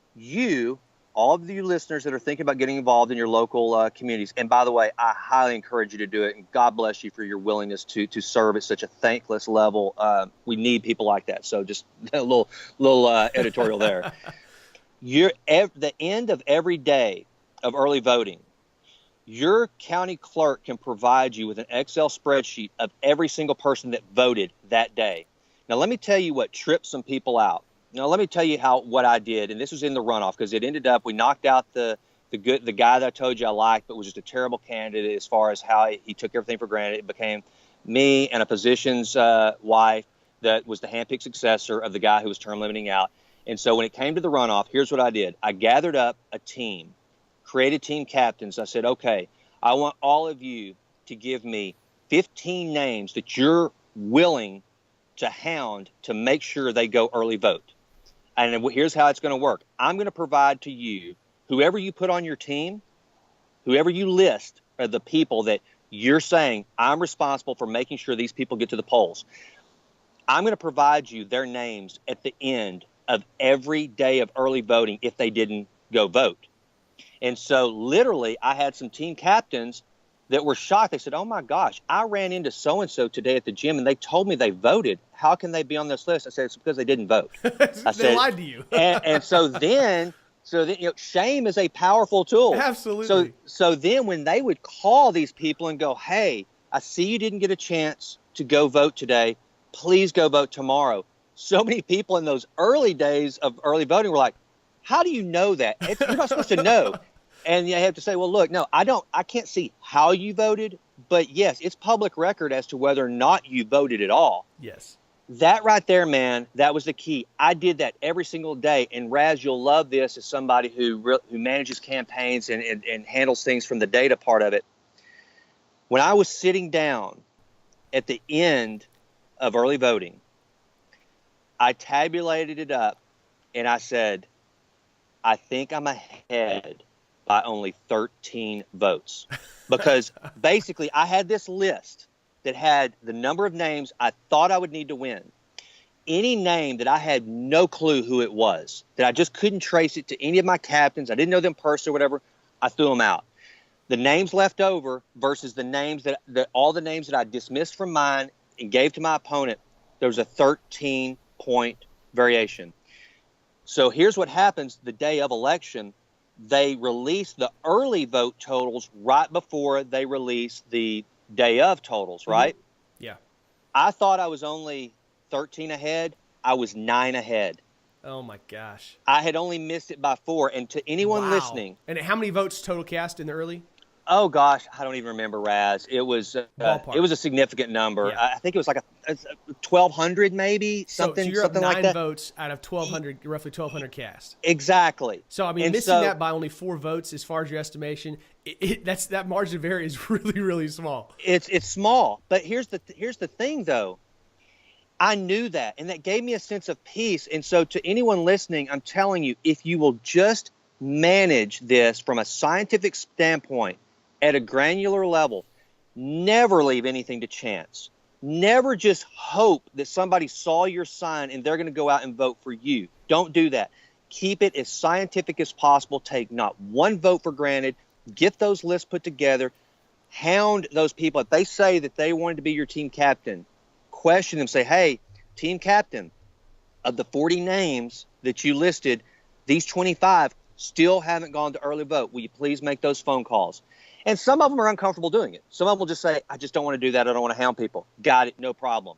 all of you listeners that are thinking about getting involved in your local communities, and by the way, I highly encourage you to do it, and God bless you for your willingness to serve at such a thankless level. We need people like that. So just a little editorial there. The end of every day of early voting, your county clerk can provide you with an Excel spreadsheet of every single person that voted that day. Now, let me tell you what tripped some people out. Now, let me tell you what I did, and this was in the runoff, because it ended up, we knocked out the guy that I told you I liked, but was just a terrible candidate as far as how he took everything for granted. It became me and a physician's wife that was the handpicked successor of the guy who was term limiting out. And so when it came to the runoff, here's what I did. I gathered up a team, created team captains. I said, okay, I want all of you to give me 15 names that you're willing to hound to make sure they go early vote. And here's how it's going to work. I'm going to provide to you, whoever you put on your team, whoever you list are the people that you're saying, I'm responsible for making sure these people get to the polls. I'm going to provide you their names at the end of every day of early voting if they didn't go vote. And so literally I had some team captains that were shocked. They said, oh my gosh, I ran into so-and-so today at the gym and they told me they voted. How can they be on this list? I said, it's because they didn't vote. They lied to you. and so then, shame is a powerful tool. Absolutely. So then when they would call these people and go, hey, I see you didn't get a chance to go vote today. Please go vote tomorrow. So many people in those early days of early voting were like, how do you know that? You're not supposed to know. And you have to say, well, look, no, I can't see how you voted, but yes, it's public record as to whether or not you voted at all. Yes. That right there, man, that was the key. I did that every single day. And Raz, you'll love this as somebody who manages campaigns and handles things from the data part of it. When I was sitting down at the end of early voting, I tabulated it up and I said, I think I'm ahead by only 13 votes. Because basically I had this list that had the number of names I thought I would need to win. Any name that I had no clue who it was, that I just couldn't trace it to any of my captains, I didn't know them personally or whatever, I threw them out. The names left over versus the names that all the names that I dismissed from mine and gave to my opponent, there was a 13-point variation. So here's what happens the day of election. They release the early vote totals right before they release the day of totals, right? Mm-hmm. Yeah. I thought I was only 13 ahead. I was 9 ahead. Oh, my gosh. I had only missed it by 4. And to anyone listening. And how many votes total cast in the early? Oh, gosh, I don't even remember, Raz. It was a significant number. Yeah. I think it was like 1,200 maybe, something so you're something up 9 like that. votes out of 1,200, roughly 1,200 cast. Exactly. So, I mean, missing that by only 4 votes as far as your estimation, that margin of error is really, really small. It's small. But here's the thing, though. I knew that, and that gave me a sense of peace. And so to anyone listening, I'm telling you, if you will just manage this from a scientific standpoint at a granular level, never leave anything to chance. Never just hope that somebody saw your sign and they're going to go out and vote for you. Don't do that. Keep it as scientific as possible. Take not one vote for granted. Get those lists put together. Hound those people. If they say that they wanted to be your team captain, question them. Say, hey, team captain, of the 40 names that you listed, these 25 still haven't gone to early vote. Will you please make those phone calls? And some of them are uncomfortable doing it. Some of them will just say, I just don't want to do that. I don't want to hound people. Got it. No problem.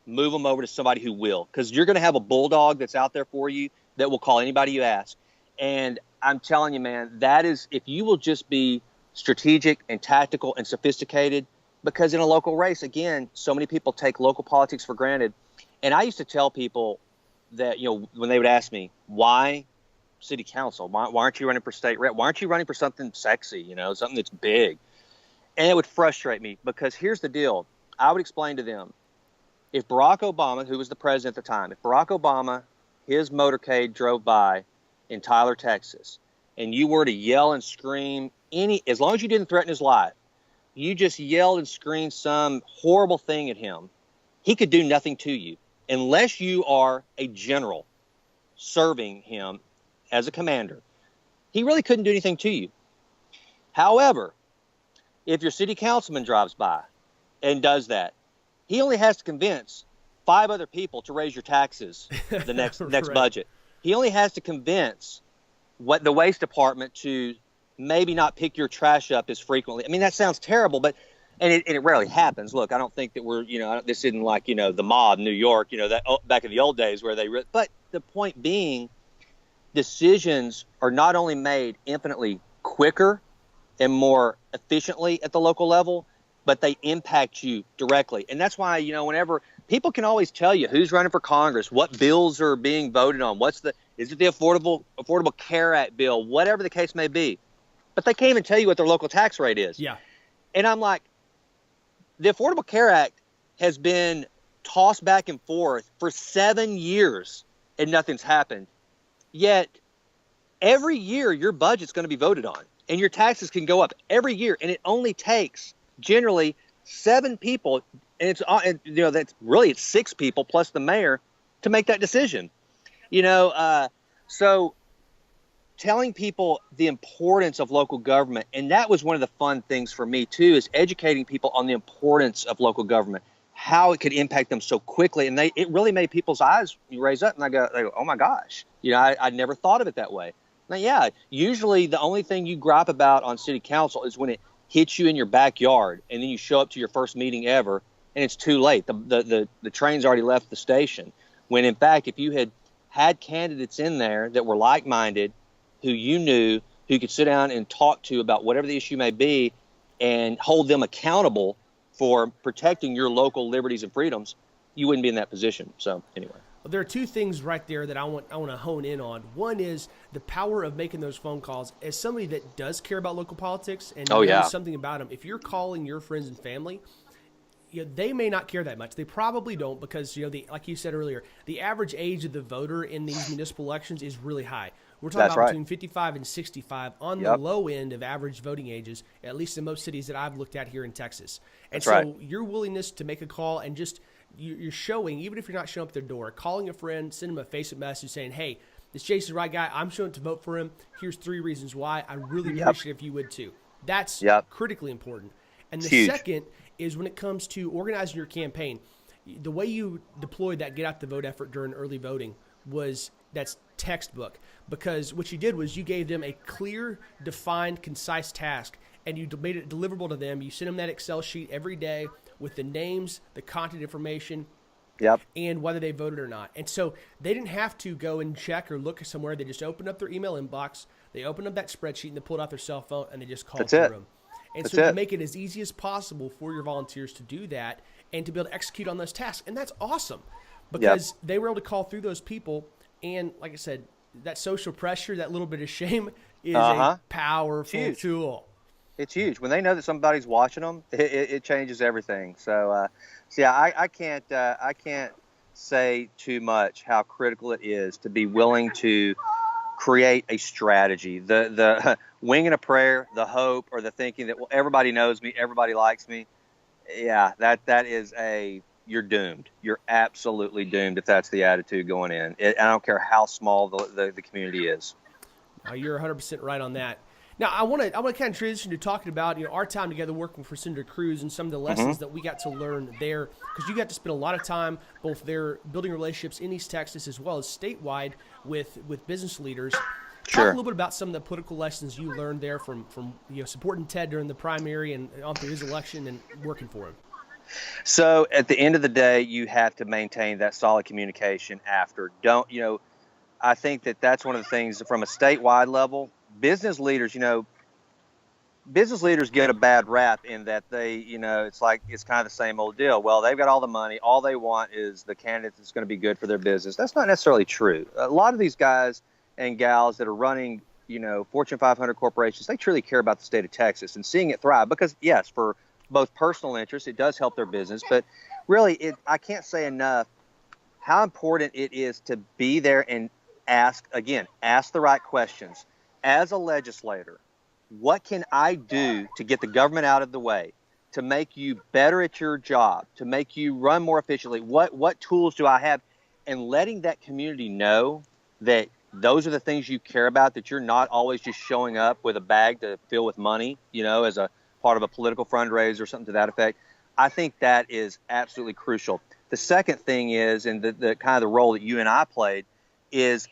Move them over to somebody who will, because you're going to have a bulldog that's out there for you that will call anybody you ask. And I'm telling you, man, that is, if you will just be strategic and tactical and sophisticated, because in a local race, again, so many people take local politics for granted. And I used to tell people that, when they would ask me, why city council? Why aren't you running for state rep? Why aren't you running for something sexy, something that's big? And it would frustrate me, because here's the deal. I would explain to them, if Barack Obama, who was the president at the time, if Barack Obama, his motorcade drove by in Tyler, Texas, and you were to yell and scream as long as you didn't threaten his life, you just yelled and screamed some horrible thing at him, he could do nothing to you unless you are a general serving him as a commander. He really couldn't do anything to you. However, if your city councilman drives by and does that, he only has to convince 5 other people to raise your taxes the next Right. budget. He only has to convince the waste department to maybe not pick your trash up as frequently. I mean, that sounds terrible, but it rarely happens. Look, I don't think that we're, this isn't like, the mob in New York, that back in the old days where but the point being, decisions are not only made infinitely quicker and more efficiently at the local level, but they impact you directly. And that's why, whenever people can always tell you who's running for Congress, what bills are being voted on, is it the Affordable Care Act bill, whatever the case may be. But they can't even tell you what their local tax rate is. Yeah. And I'm like, the Affordable Care Act has been tossed back and forth for 7 years and nothing's happened. Yet every year your budget's going to be voted on, and your taxes can go up every year, and it only takes generally 7 people, and it's 6 people plus the mayor to make that decision. So telling people the importance of local government, and that was one of the fun things for me too, is educating people on the importance of local government, how it could impact them so quickly, and it really made people's eyes raise up, and they go, oh my gosh, I never thought of it that way. Now, yeah, usually the only thing you gripe about on city council is when it hits you in your backyard, and then you show up to your first meeting ever, and it's too late. The train's already left the station. When in fact, if you had candidates in there that were like-minded, who you knew, who you could sit down and talk to about whatever the issue may be, and hold them accountable for protecting your local liberties and freedoms, you wouldn't be in that position. So anyway. Well, there are 2 things right there that I want to hone in on. One is the power of making those phone calls. As somebody that does care about local politics and knows something about them, if you're calling your friends and family, they may not care that much. They probably don't, because like you said earlier, the average age of the voter in these municipal elections is really high. We're talking about between 55 and 65 on the low end of average voting ages, at least in most cities that I've looked at here in Texas. And your willingness to make a call and just you're showing, even if you're not showing up at their door, calling a friend, sending them a Facebook message saying, hey, this Jason Wright guy, I'm showing up to vote for him. Here's 3 reasons why. I really appreciate it if you would too. That's critically important. And the second is when it comes to organizing your campaign, the way you deployed that get out the vote effort during early voting that's textbook, because what you did was you gave them a clear, defined, concise task, and you made it deliverable to them. You sent them that Excel sheet every day with the names, the contact information, and whether they voted or not. And so they didn't have to go and check or look somewhere. They just opened up their email inbox, they opened up that spreadsheet, and they pulled out their cell phone, and they just called through them. And so you make it as easy as possible for your volunteers to do that and to be able to execute on those tasks. And that's awesome, because they were able to call through those people. And like I said, that social pressure, that little bit of shame is a powerful tool. It's huge. When they know that somebody's watching them, it changes everything. So I can't say too much how critical it is to be willing to create a strategy. The winging a prayer, the hope, or the thinking that, well, everybody knows me, everybody likes me. Yeah, that is you're doomed. You're absolutely doomed if that's the attitude going in. I don't care how small the community is. You're 100% right on that. Now, I want to kind of transition to talking about our time together working for Senator Cruz and some of the lessons that we got to learn there, because you got to spend a lot of time both there building relationships in East Texas as well as statewide with business leaders. Talk a little bit about some of the political lessons you learned there from supporting Ted during the primary and on through his election and working for him. So at the end of the day, you have to maintain that solid communication after. I think that's one of the things from a statewide level. Business leaders get a bad rap in that they, it's kind of the same old deal. Well, they've got all the money. All they want is the candidate that's going to be good for their business. That's not necessarily true. A lot of these guys and gals that are running, Fortune 500 corporations, they truly care about the state of Texas and seeing it thrive, because yes, for both personal interests, it does help their business, but really I can't say enough how important it is to be there and ask the right questions. As a legislator, what can I do to get the government out of the way, to make you better at your job, to make you run more efficiently? What tools do I have? And letting that community know that those are the things you care about, that you're not always just showing up with a bag to fill with money, as a part of a political fundraiser or something to that effect. I think that is absolutely crucial. The second thing is, and the kind of the role that you and I played, is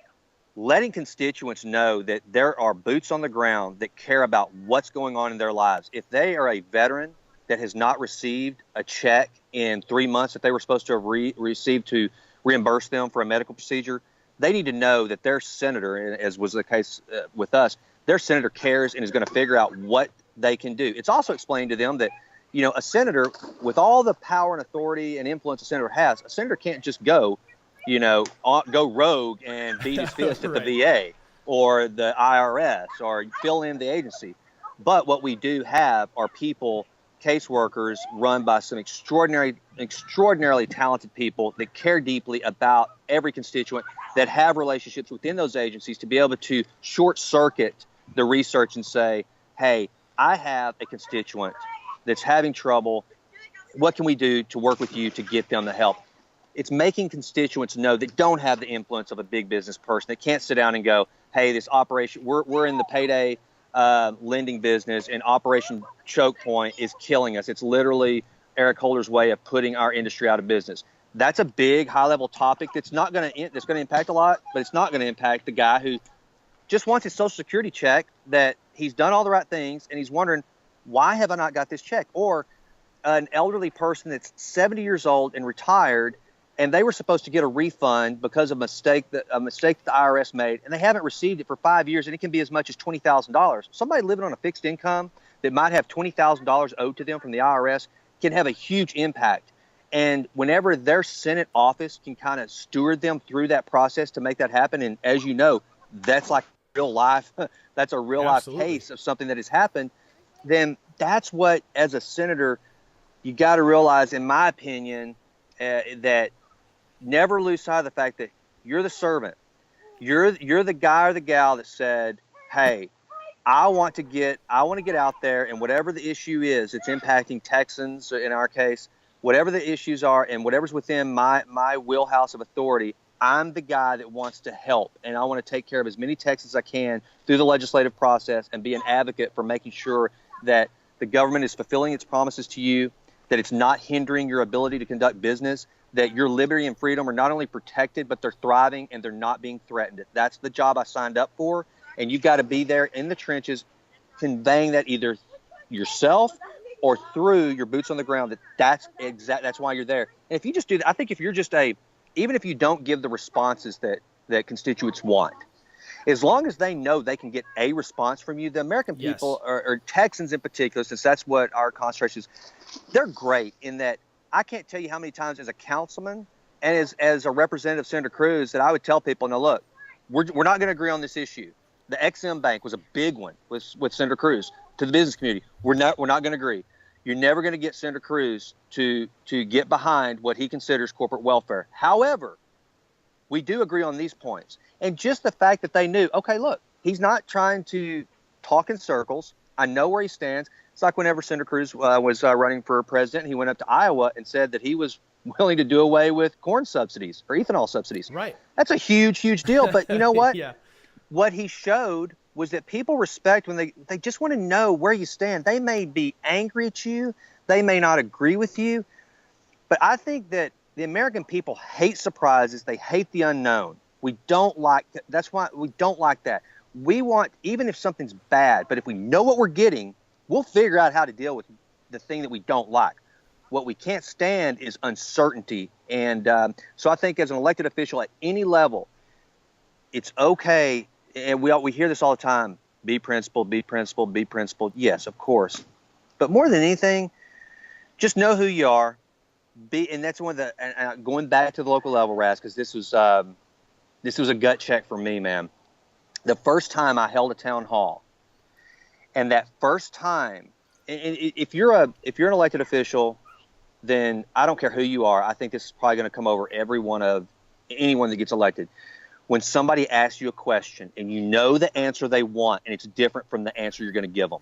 letting constituents know that there are boots on the ground that care about what's going on in their lives. If they are a veteran that has not received a check in 3 months that they were supposed to have received to reimburse them for a medical procedure, they need to know that their senator, as was the case with us, their senator cares and is going to figure out what they can do. It's also explained to them that, a senator, with all the power and authority and influence a senator has, a senator can't just go rogue and beat his fist at the VA or the IRS or fill in the agency. But what we do have are people, caseworkers run by some extraordinarily talented people that care deeply about every constituent that have relationships within those agencies to be able to short circuit the research and say, hey, I have a constituent that's having trouble. What can we do to work with you to get them the help? It's making constituents know that don't have the influence of a big business person that can't sit down and go, hey, this operation, we're in the payday lending business, and Operation Choke Point is killing us. It's literally Eric Holder's way of putting our industry out of business. That's a big, high-level topic that's going to impact a lot, but it's not going to impact the guy who just wants his Social Security check, that he's done all the right things, and he's wondering, why have I not got this check? Or an elderly person that's 70 years old and retired, and they were supposed to get a refund because of a mistake that the IRS made, and they haven't received it for 5 years, and it can be as much as $20,000. Somebody living on a fixed income that might have $20,000 owed to them from the IRS can have a huge impact. And whenever their Senate office can kind of steward them through that process to make that happen, and as you know, that's like real life, that's a real life case of something that has happened, then that's what, as a senator, you got to realize, in my opinion, that never lose sight of the fact that you're the servant. You're the guy or the gal that said, hey, I want to get out there, and whatever the issue is, it's impacting Texans in our case, whatever the issues are and whatever's within my wheelhouse of authority, I'm the guy that wants to help, and I want to take care of as many Texans as I can through the legislative process and be an advocate for making sure that the government is fulfilling its promises to you, that it's not hindering your ability to conduct business, that your liberty and freedom are not only protected, but they're thriving and they're not being threatened. That's the job I signed up for, and you've got to be there in the trenches conveying that either yourself or through your boots on the ground, that's why you're there. And if you just do that, I think if you're just even if you don't give the responses that constituents want, as long as they know they can get a response from you, the American people, or Texans in particular, since that's what our concentration is, they're great in that. I can't tell you how many times as a councilman and as a representative of Senator Cruz that I would tell people, no, look, we're not going to agree on this issue. The XM Bank was a big one with Senator Cruz to the business community. We're not going to agree. You're never going to get Senator Cruz to get behind what he considers corporate welfare. However, we do agree on these points. And just the fact that they knew, okay, look, he's not trying to talk in circles. I know where he stands. It's like whenever Senator Cruz was running for president, he went up to Iowa and said that he was willing to do away with corn subsidies or ethanol subsidies. Right. That's a huge, huge deal. But you know what? Yeah. What he showed was that people respect when they just want to know where you stand. They may be angry at you. They may not agree with you. But I think that the American people hate surprises. They hate the unknown. We don't like that. That's why we don't like that. We want, even if something's bad, but if we know what we're getting, we'll figure out how to deal with the thing that we don't like. What we can't stand is uncertainty. And so I think as an elected official at any level, it's okay. And we hear this all the time. Be principled, be principled, be principled. Yes, of course. But more than anything, just know who you are. And that's one of the, and going back to the local level, Raz, because this was a gut check for me, man. The first time I held a town hall, and that first time, and if you're an elected official, then I don't care who you are. I think this is probably going to come over anyone that gets elected. When somebody asks you a question and you know the answer they want, and it's different from the answer you're going to give them,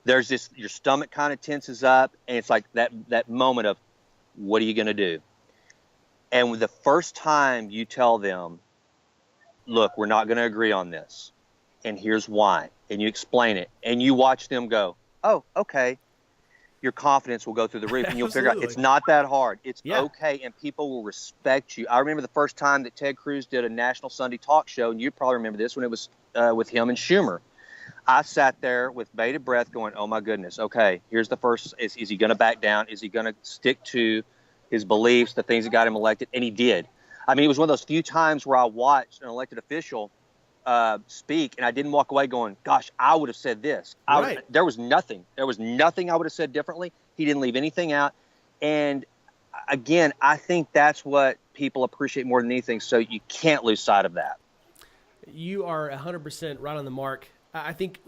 there's this, your stomach kind of tenses up, and it's like that moment of, what are you going to do? And the first time you tell them, look, we're not going to agree on this, and here's why, and you explain it, and you watch them go, oh, okay, your confidence will go through the roof, and you'll figure out it's not that hard. It's okay, and people will respect you. I remember the first time that Ted Cruz did a national Sunday talk show, and you probably remember this when it was with him and Schumer. I sat there with bated breath going, oh, my goodness, okay, here's the first. Is he going to back down? Is he going to stick to his beliefs, the things that got him elected? And he did. I mean, it was one of those few times where I watched an elected official speak, and I didn't walk away going, gosh, I would have said this. There was nothing I would have said differently. He didn't leave anything out. And again, I think that's what people appreciate more than anything. So you can't lose sight of that. You are 100% right on the mark. I think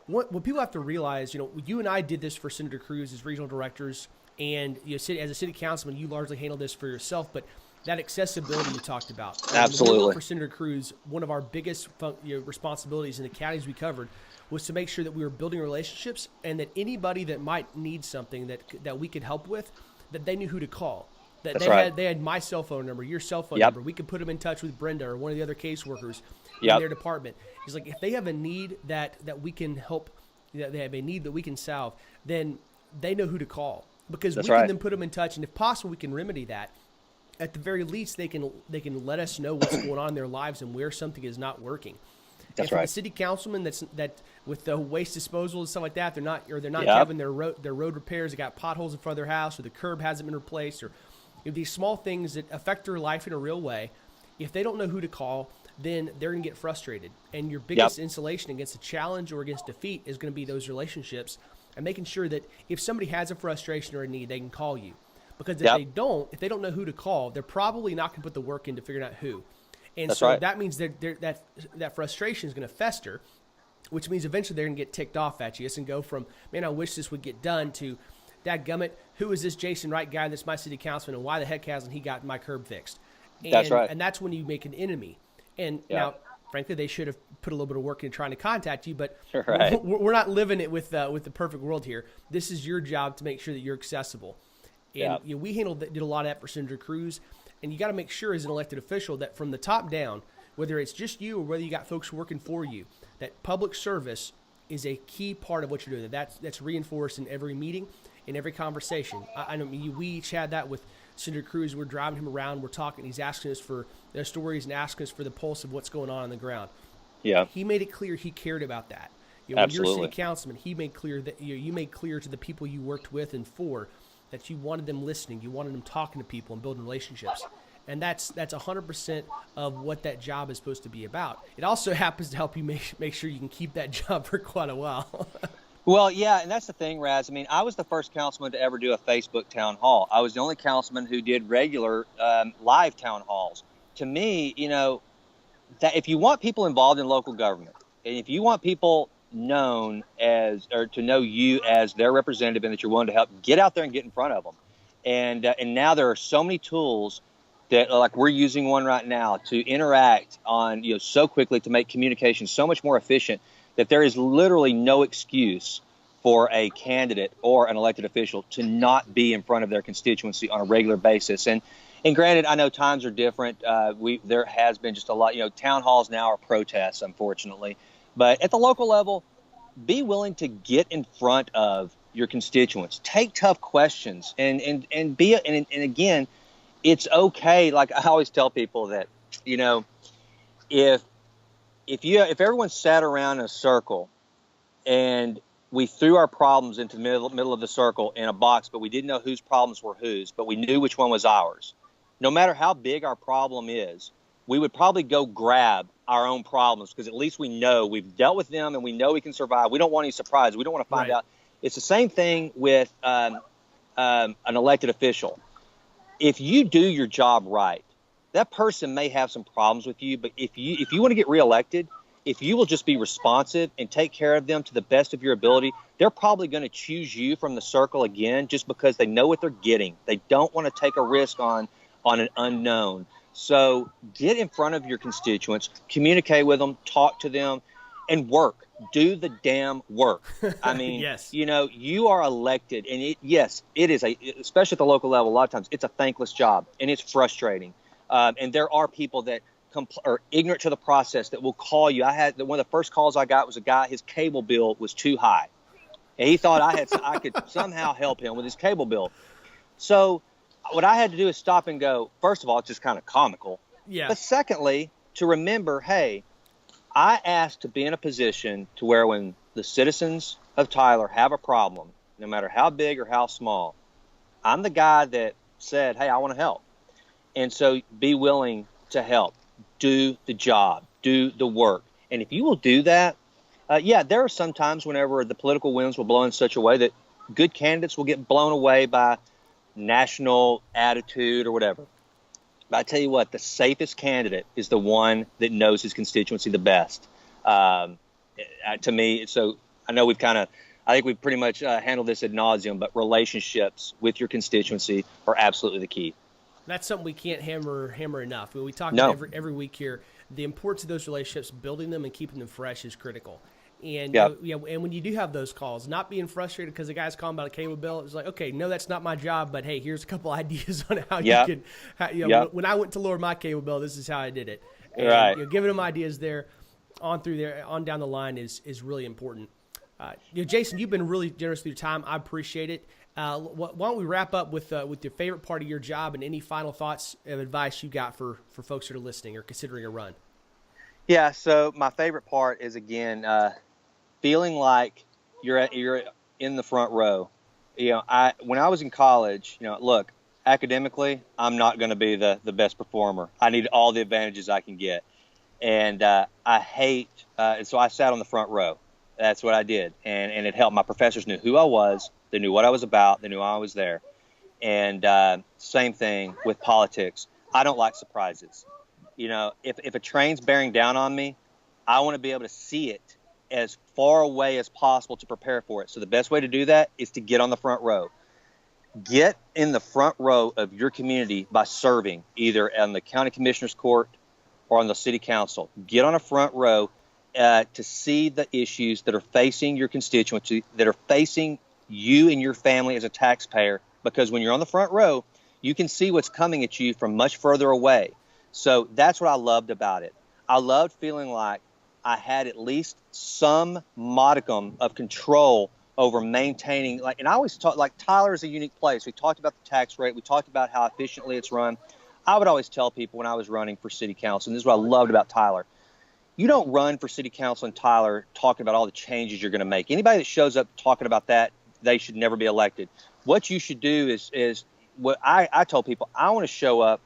what people have to realize, you and I did this for Senator Cruz as regional directors, and as a city councilman, you largely handled this for yourself. But that accessibility you talked about. Absolutely. For Senator Cruz, one of our biggest responsibilities in the counties we covered was to make sure that we were building relationships, and that anybody that might need something that we could help with, that they knew who to call. That they had my cell phone number, your cell phone number. We could put them in touch with Brenda or one of the other caseworkers in their department. He's like, if they have a need that we can help, that they have a need that we can solve, then they know who to call, because we can then put them in touch, and if possible, we can remedy that. At the very least, they can let us know what's going on in their lives and where something is not working. That's right. The city councilman that with the waste disposal and stuff like that, they're not having their road repairs. They got potholes in front of their house, or the curb hasn't been replaced, or these small things that affect their life in a real way. If they don't know who to call, then they're going to get frustrated. And your biggest insulation against a challenge or against defeat is going to be those relationships, and making sure that if somebody has a frustration or a need, they can call you. Because if they don't know who to call, they're probably not going to put the work into figuring out who. And that means that frustration is going to fester, which means eventually they're going to get ticked off at you. It's going to go from, man, I wish this would get done, to, dadgummit, who is this Jason Wright guy that's my city councilman, and why the heck hasn't he got my curb fixed? And, that's right. And that's when you make an enemy. And now, frankly, they should have put a little bit of work in trying to contact you, but we're not living it with the perfect world here. This is your job to make sure that you're accessible. And we did a lot of that for Senator Cruz. And you got to make sure, as an elected official, that from the top down, whether it's just you or whether you got folks working for you, that public service is a key part of what you're doing. That's reinforced in every meeting, in every conversation. I know we each had that with Senator Cruz. We're driving him around, we're talking, he's asking us for their stories and asking us for the pulse of what's going on the ground. Yeah, he made it clear he cared about that. When you're a city councilman, he made clear that you made clear to the people you worked with and for, that you wanted them listening, you wanted them talking to people and building relationships. And that's 100% of what that job is supposed to be about. It also happens to help you make sure you can keep that job for quite a while. Well, yeah, and that's the thing, Raz. I mean, I was the first councilman to ever do a Facebook town hall. I was the only councilman who did regular live town halls. To me, that if you want people involved in local government, and if you want people known as, or to know you as their representative, and that you're willing to help, get out there and get in front of them. And now there are so many tools that, like, we're using one right now to interact on, so quickly, to make communication so much more efficient, that there is literally no excuse for a candidate or an elected official to not be in front of their constituency on a regular basis. And granted, I know times are different. There has been just a lot, town halls now are protests, unfortunately. But at the local level, be willing to get in front of your constituents, take tough questions, and again, it's okay. Like I always tell people that, if everyone sat around in a circle and we threw our problems into the middle of the circle in a box, but we didn't know whose problems were whose, but we knew which one was ours. No matter how big our problem is, we would probably go grab our own problems, because at least we know we've dealt with them and we know we can survive. We don't want any surprise. We don't want to find out. It's the same thing with an elected official. If you do your job right, that person may have some problems with you, but if you want to get reelected, if you will just be responsive and take care of them to the best of your ability, they're probably going to choose you from the circle again, just because they know what they're getting. They don't want to take a risk on an unknown. So get in front of your constituents, communicate with them, talk to them, and work. Do the damn work. I mean, yes. You are elected, and it is especially at the local level, a lot of times it's a thankless job, and it's frustrating. And there are people that are ignorant to the process that will call you. One of the first calls I got was a guy, his cable bill was too high. And he thought I could somehow help him with his cable bill. So what I had to do is stop and go, first of all, it's just kind of comical. Yeah. But secondly, to remember, hey, I asked to be in a position to where when the citizens of Tyler have a problem, no matter how big or how small, I'm the guy that said, hey, I want to help. And so be willing to help. Do the job. Do the work. And if you will do that, there are some times whenever the political winds will blow in such a way that good candidates will get blown away by national attitude or whatever. But I tell you what, the safest candidate is the one that knows his constituency the best. To me, so I know I think we've pretty much handled this ad nauseum, but relationships with your constituency are absolutely the key. That's something we can't hammer enough. We talk No. about every week here. The importance of those relationships, building them and keeping them fresh is critical. And Yep. and when you do have those calls, not being frustrated because the guy's calling about a cable bill, it's like, okay, no, that's not my job, but hey, here's a couple ideas on how Yep. you can. Yep. When I went to lower my cable bill, this is how I did it. And, Right. Giving them ideas there, on down the line is really important. Jason, you've been really generous with your time. I appreciate it. Why don't we wrap up with your favorite part of your job and any final thoughts of advice you got for folks that are listening or considering a run? Yeah. So my favorite part is, again, feeling like you're in the front row. When I was in college, look, academically, I'm not going to be the best performer. I need all the advantages I can get. And I hate, and so I sat on the front row. That's what I did. And it helped. My professors knew who I was. They knew what I was about. They knew I was there. And same thing with politics. I don't like surprises. If a train's bearing down on me, I want to be able to see it as far away as possible to prepare for it. So the best way to do that is to get on the front row. Get in the front row of your community by serving either on the county commissioner's court or on the city council. Get on a front row to see the issues that are facing your constituency, that are facing you and your family as a taxpayer, because when you're on the front row, you can see what's coming at you from much further away. So that's what I loved about it. I loved feeling like I had at least some modicum of control over maintaining, and I always talk, Tyler is a unique place. We talked about the tax rate. We talked about how efficiently it's run. I would always tell people when I was running for city council, and this is what I loved about Tyler, you don't run for city council in Tyler talking about all the changes you're going to make. Anybody that shows up talking about that, they should never be elected. What you should do is what I told people, I want to show up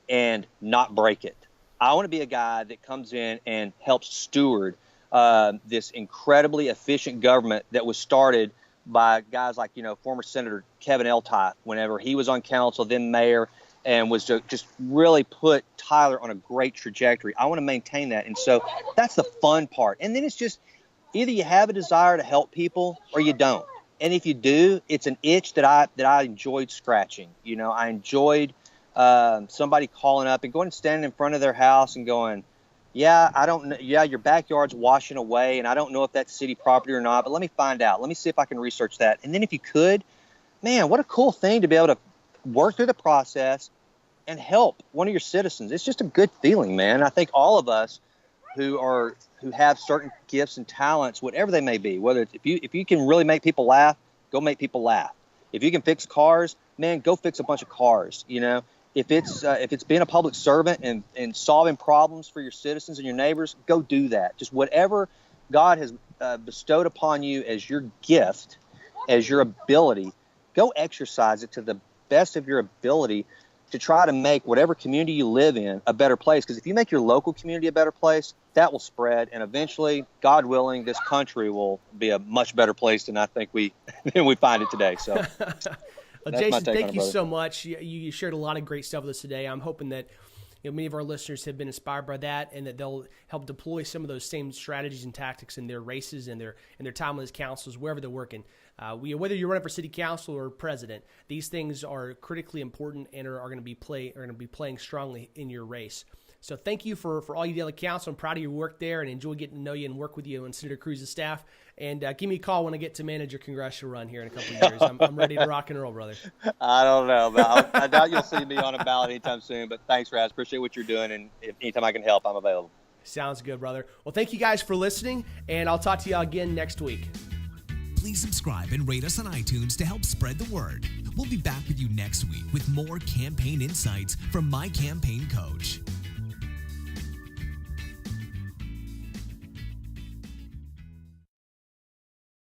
and not break it. I want to be a guy that comes in and helps steward this incredibly efficient government that was started by guys like, former Senator Kevin Eltite, whenever he was on council, then mayor, and was just really put Tyler on a great trajectory. I want to maintain that. And so that's the fun part. And then it's just either you have a desire to help people or you don't. And if you do, it's an itch that I enjoyed scratching. I enjoyed somebody calling up and going and standing in front of their house and going, your backyard's washing away, and I don't know if that's city property or not, but let me find out. Let me see if I can research that. And then if you could, man, what a cool thing to be able to work through the process and help one of your citizens. It's just a good feeling, man. I think all of us who have certain gifts and talents, whatever they may be, whether it's, if you can really make people laugh, go make people laugh. If you can fix cars, man, go fix a bunch of cars. If it's being a public servant and solving problems for your citizens and your neighbors, go do that. Just whatever God has bestowed upon you as your gift, as your ability, go exercise it to the best of your ability to try to make whatever community you live in a better place. Because if you make your local community a better place, that will spread, and eventually, God willing, this country will be a much better place than I think we find it today. So. Well, Jason, thank you so much. You shared a lot of great stuff with us today. I'm hoping that many of our listeners have been inspired by that, and that they'll help deploy some of those same strategies and tactics in their races and their time as councils, wherever they're working. Whether you're running for city council or president, these things are critically important and are going to be playing strongly in your race. So thank you for all you did on the council. I'm proud of your work there and enjoy getting to know you and work with you and Senator Cruz's staff. And give me a call when I get to manage your congressional run here in a couple of years. I'm ready to rock and roll, brother. I don't know, but I doubt you'll see me on a ballot anytime soon. But thanks, Raz. Appreciate what you're doing. And if anytime I can help, I'm available. Sounds good, brother. Well, thank you guys for listening, and I'll talk to you again next week. Please subscribe and rate us on iTunes to help spread the word. We'll be back with you next week with more campaign insights from My Campaign Coach.